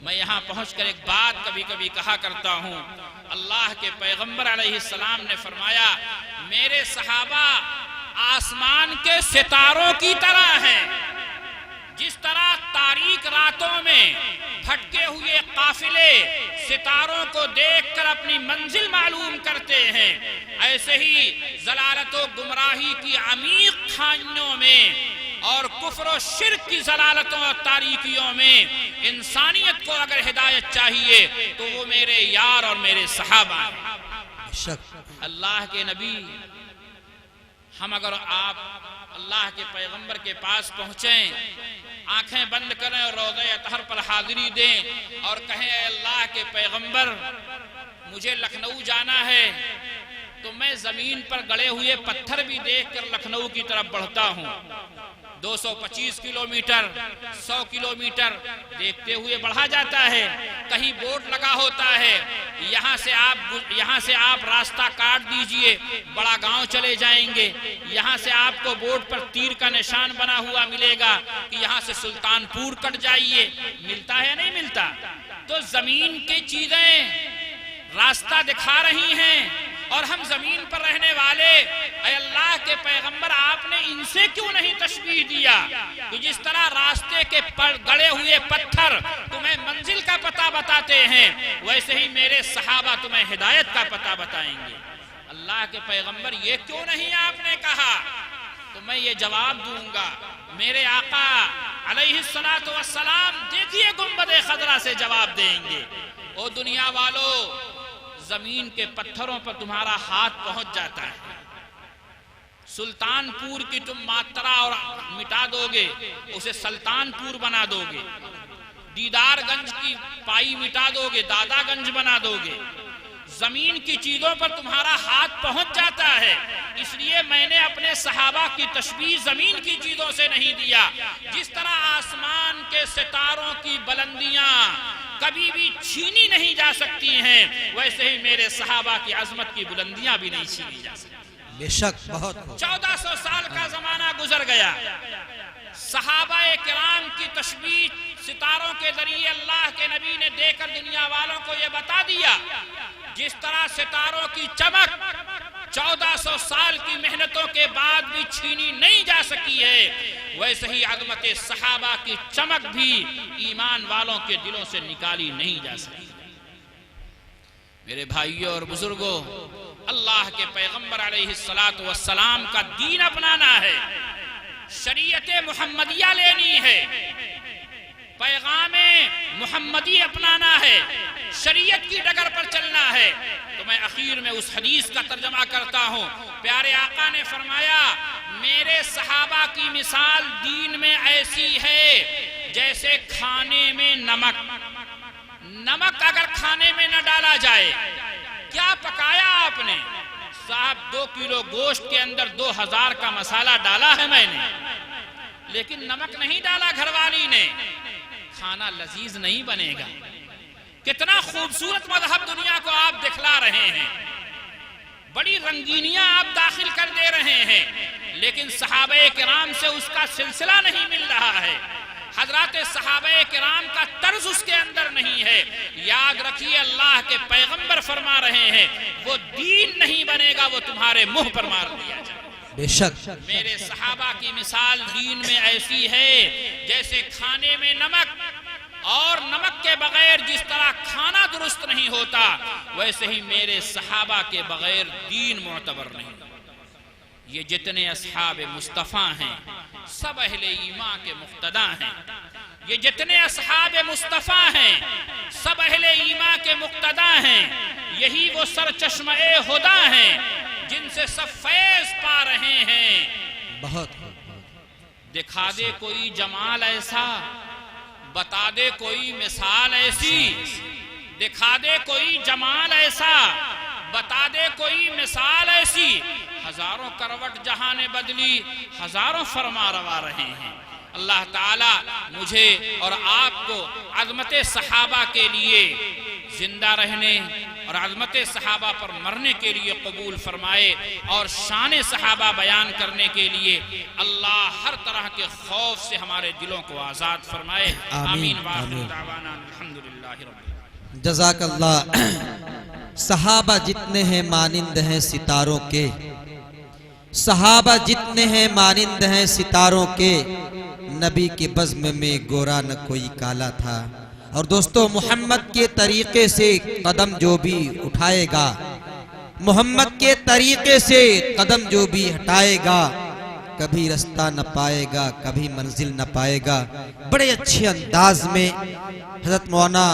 میں یہاں پہنچ کر ایک بات کبھی کبھی کہا کرتا ہوں. اللہ کے پیغمبر علیہ السلام نے فرمایا میرے صحابہ آسمان کے ستاروں کی طرح ہیں. جس طرح تاریک راتوں میں بھٹکے ہوئے قافلے ستاروں کو دیکھ کر اپنی منزل معلوم کرتے ہیں، ایسے ہی ضلالت و گمراہی کی عمیق خانیوں میں اور کفر و شرک کی ضلالتوں اور تاریکیوں میں انسانیت کو اگر ہدایت چاہیے تو وہ میرے یار اور میرے صحابہ ہیں. اللہ کے نبی ہم اگر آپ اللہ کے پیغمبر کے پاس پہنچیں، آنکھیں بند کریں اور روضہ اطہر پر حاضری دیں اور کہیں اے اللہ کے پیغمبر مجھے لکھنؤ جانا ہے تو میں زمین پر گڑے ہوئے پتھر بھی دیکھ کر لکھنؤ کی طرف بڑھتا ہوں. 225 کلومیٹر 100 کلومیٹر دیکھتے ہوئے بڑھا جاتا ہے. کہیں بورڈ لگا ہوتا ہے یہاں سے آپ راستہ کاٹ دیجئے بڑا گاؤں چلے جائیں گے. یہاں سے آپ کو بورڈ پر تیر کا نشان بنا ہوا ملے گا کہ یہاں سے سلطان پور کٹ جائیے. ملتا ہے نہیں ملتا؟ تو زمین کی چیزیں راستہ دکھا رہی ہیں اور ہم زمین پر رہنے والے اے اللہ کے پیغمبر آپ نے ان سے کیوں نہیں تشبیہ دیا کہ جس طرح راستے کے گڑے ہوئے پتھر تمہیں منزل کا پتہ بتا بتاتے ہیں ویسے ہی میرے صحابہ تمہیں ہدایت کا پتہ بتائیں گے۔ اللہ کے پیغمبر یہ کیوں نہیں آپ نے کہا؟ تو میں یہ جواب دوں گا، میرے آقا علیہ السلام دیکھیے گنبد خضرا سے جواب دیں گے، او دنیا والو، زمین کے پتھروں پر تمہارا ہاتھ پہنچ جاتا ہے، سلطان پور کی تم ماترا اور مٹا دو گے، اسے سلطان پور بنا دو گے، دیدار گنج کی پائی مٹا دو گے، دادا گنج بنا دو گے، زمین کی چیزوں پر تمہارا ہاتھ پہنچ جاتا ہے۔ اس لیے میں نے اپنے صحابہ کی تشبیہ زمین کی چیزوں سے نہیں دیا۔ جس طرح آسمان کے ستاروں کی بلندیاں کبھی بھی چھینی نہیں جا سکتی ہیں، ویسے ہی میرے صحابہ کی عظمت کی بلندیاں بھی نہیں چھینی جا سکتی۔ بے شک بہت 1400 سال کا زمانہ گزر گیا، صحابہ کرام کی تشبیہ ستاروں کے ذریعے اللہ کے نبی نے دے کر دنیا والوں کو یہ بتا دیا، جس طرح ستاروں کی چمک 1400 سال کی محنتوں کے بعد بھی چھینی نہیں جا سکی ہے، ویسے ہی عظمت صحابہ کی چمک بھی ایمان والوں کے دلوں سے نکالی نہیں جا سکی۔ میرے بھائیوں اور بزرگوں، اللہ کے پیغمبر علیہ السلام کا دین اپنانا ہے، شریعت محمدیہ لینی ہے، پیغام محمدی اپنانا ہے، شریعت کی ڈگر پر چلنا ہے۔ تو میں اخیر میں اس حدیث کا ترجمہ کرتا ہوں۔ پیارے آقا نے فرمایا، میرے صحابہ کی مثال دین میں ایسی ہے جیسے کھانے میں نمک۔ نمک اگر کھانے میں نہ ڈالا جائے، کیا پکایا آپ نے؟ صاحب 2 کلو گوشت کے اندر 2000 کا مسالہ ڈالا ہے میں نے، لیکن نمک نہیں ڈالا گھر والی نے، کھانا لذیذ نہیں بنے گا۔ کتنا خوبصورت مذہب دنیا کو آپ دکھلا رہے ہیں، بڑی رنگینیاں آپ داخل کر دے رہے ہیں، لیکن صحابہ کرام سے اس کا سلسلہ نہیں مل رہا ہے، حضرات صحابہ کرام کا طرز اس کے اندر نہیں ہے۔ یاد رکھیے، اللہ کے پیغمبر فرما رہے ہیں، وہ دین نہیں بنے گا، وہ تمہارے منہ پر مار دیا جائے۔ بے شک میرے صحابہ کی مثال دین میں ایسی ہے جیسے کھانے میں نمک، اور نمک کے بغیر جس طرح کھانا درست نہیں ہوتا، ویسے ہی میرے صحابہ کے بغیر دین معتبر نہیں۔ یہ جتنے اصحاب مصطفیٰ ہیں سب اہل ایمان کے مقتدیٰ ہیں، یہ جتنے اصحاب مصطفیٰ ہیں سب اہل ایمان کے مقتدیٰ ہیں، یہی وہ سرچشمہ ہدیٰ ہیں جن سے سب فیض پا رہے ہیں۔ بہت دکھا دے کوئی جمال ایسا، بتا دے کوئی مثال ایسی، دکھا دے کوئی جمال ایسا، بتا دے کوئی مثال ایسی، ہزاروں کروٹ جہاں نے بدلی، ہزاروں فرما روا رہے ہیں۔ اللہ تعالیٰ مجھے اور آپ کو عظمت صحابہ کے لیے زندہ رہنے اور عظمت صحابہ پر مرنے کے لیے قبول فرمائے، اور شان صحابہ بیان کرنے کے لیے اللہ ہر طرح کے خوف سے ہمارے دلوں کو آزاد فرمائے۔ آمین وآخر دعوانا الحمدللہ رب العالمین۔ جزاک اللہ۔ صحابہ جتنے ہیں مانند ہیں ستاروں کے، صحابہ جتنے ہیں مانند ہیں ستاروں کے، نبی کے بزم میں گورا نہ کوئی کالا تھا۔ اور دوستو، محمد کے طریقے سے قدم جو بھی اٹھائے گا، محمد کے طریقے سے قدم جو بھی ہٹائے گا، کبھی رستہ نہ پائے گا، کبھی منزل نہ پائے گا۔ بڑے اچھے انداز میں حضرت مولانا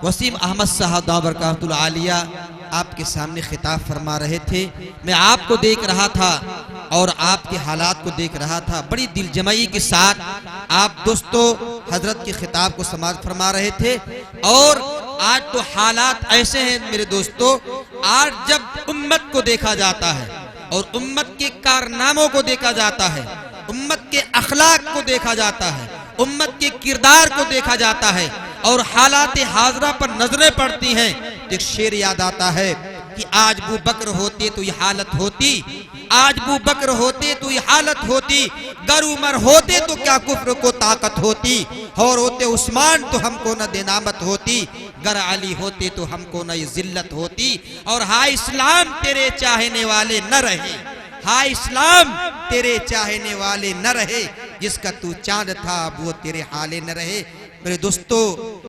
وسیم احمد صاحب دامت برکاتہ العالیہ آپ کے سامنے خطاب فرما رہے تھے۔ میں آپ کو دیکھ رہا تھا اور آپ کے حالات کو دیکھ رہا تھا، بڑی دل جمعی کے ساتھ آپ دوستو حضرت کے خطاب کو سماعت فرما رہے تھے۔ اور آج تو حالات ایسے ہیں میرے دوستو، آج جب امت کو دیکھا جاتا ہے اور امت کے کارناموں کو دیکھا جاتا ہے، امت کے اخلاق کو دیکھا جاتا ہے، امت کے کردار کو دیکھا جاتا ہے، اور حالات حاضرہ پر نظریں پڑتی ہیں، تو ایک شعر یاد آتا ہے کہ آج ابو بکر ہوتے تو یہ حالت ہوتی، آج ابو بکر ہوتے تو یہ حالت ہوتی، گر عمر ہوتے تو کیا کفر کو طاقت ہوتی، اور ہوتے عثمان تو ہم کو نہ دینامت ہوتی، گر علی ہوتے تو ہم کو نہ یہ ذلت ہوتی۔ اور ہائے اسلام تیرے چاہنے والے نہ رہے، ہائے اسلام تیرے چاہنے والے نہ رہے، جس کا تو چاند تھا اب وہ تیرے حالے نہ رہے۔ میرے دوستو،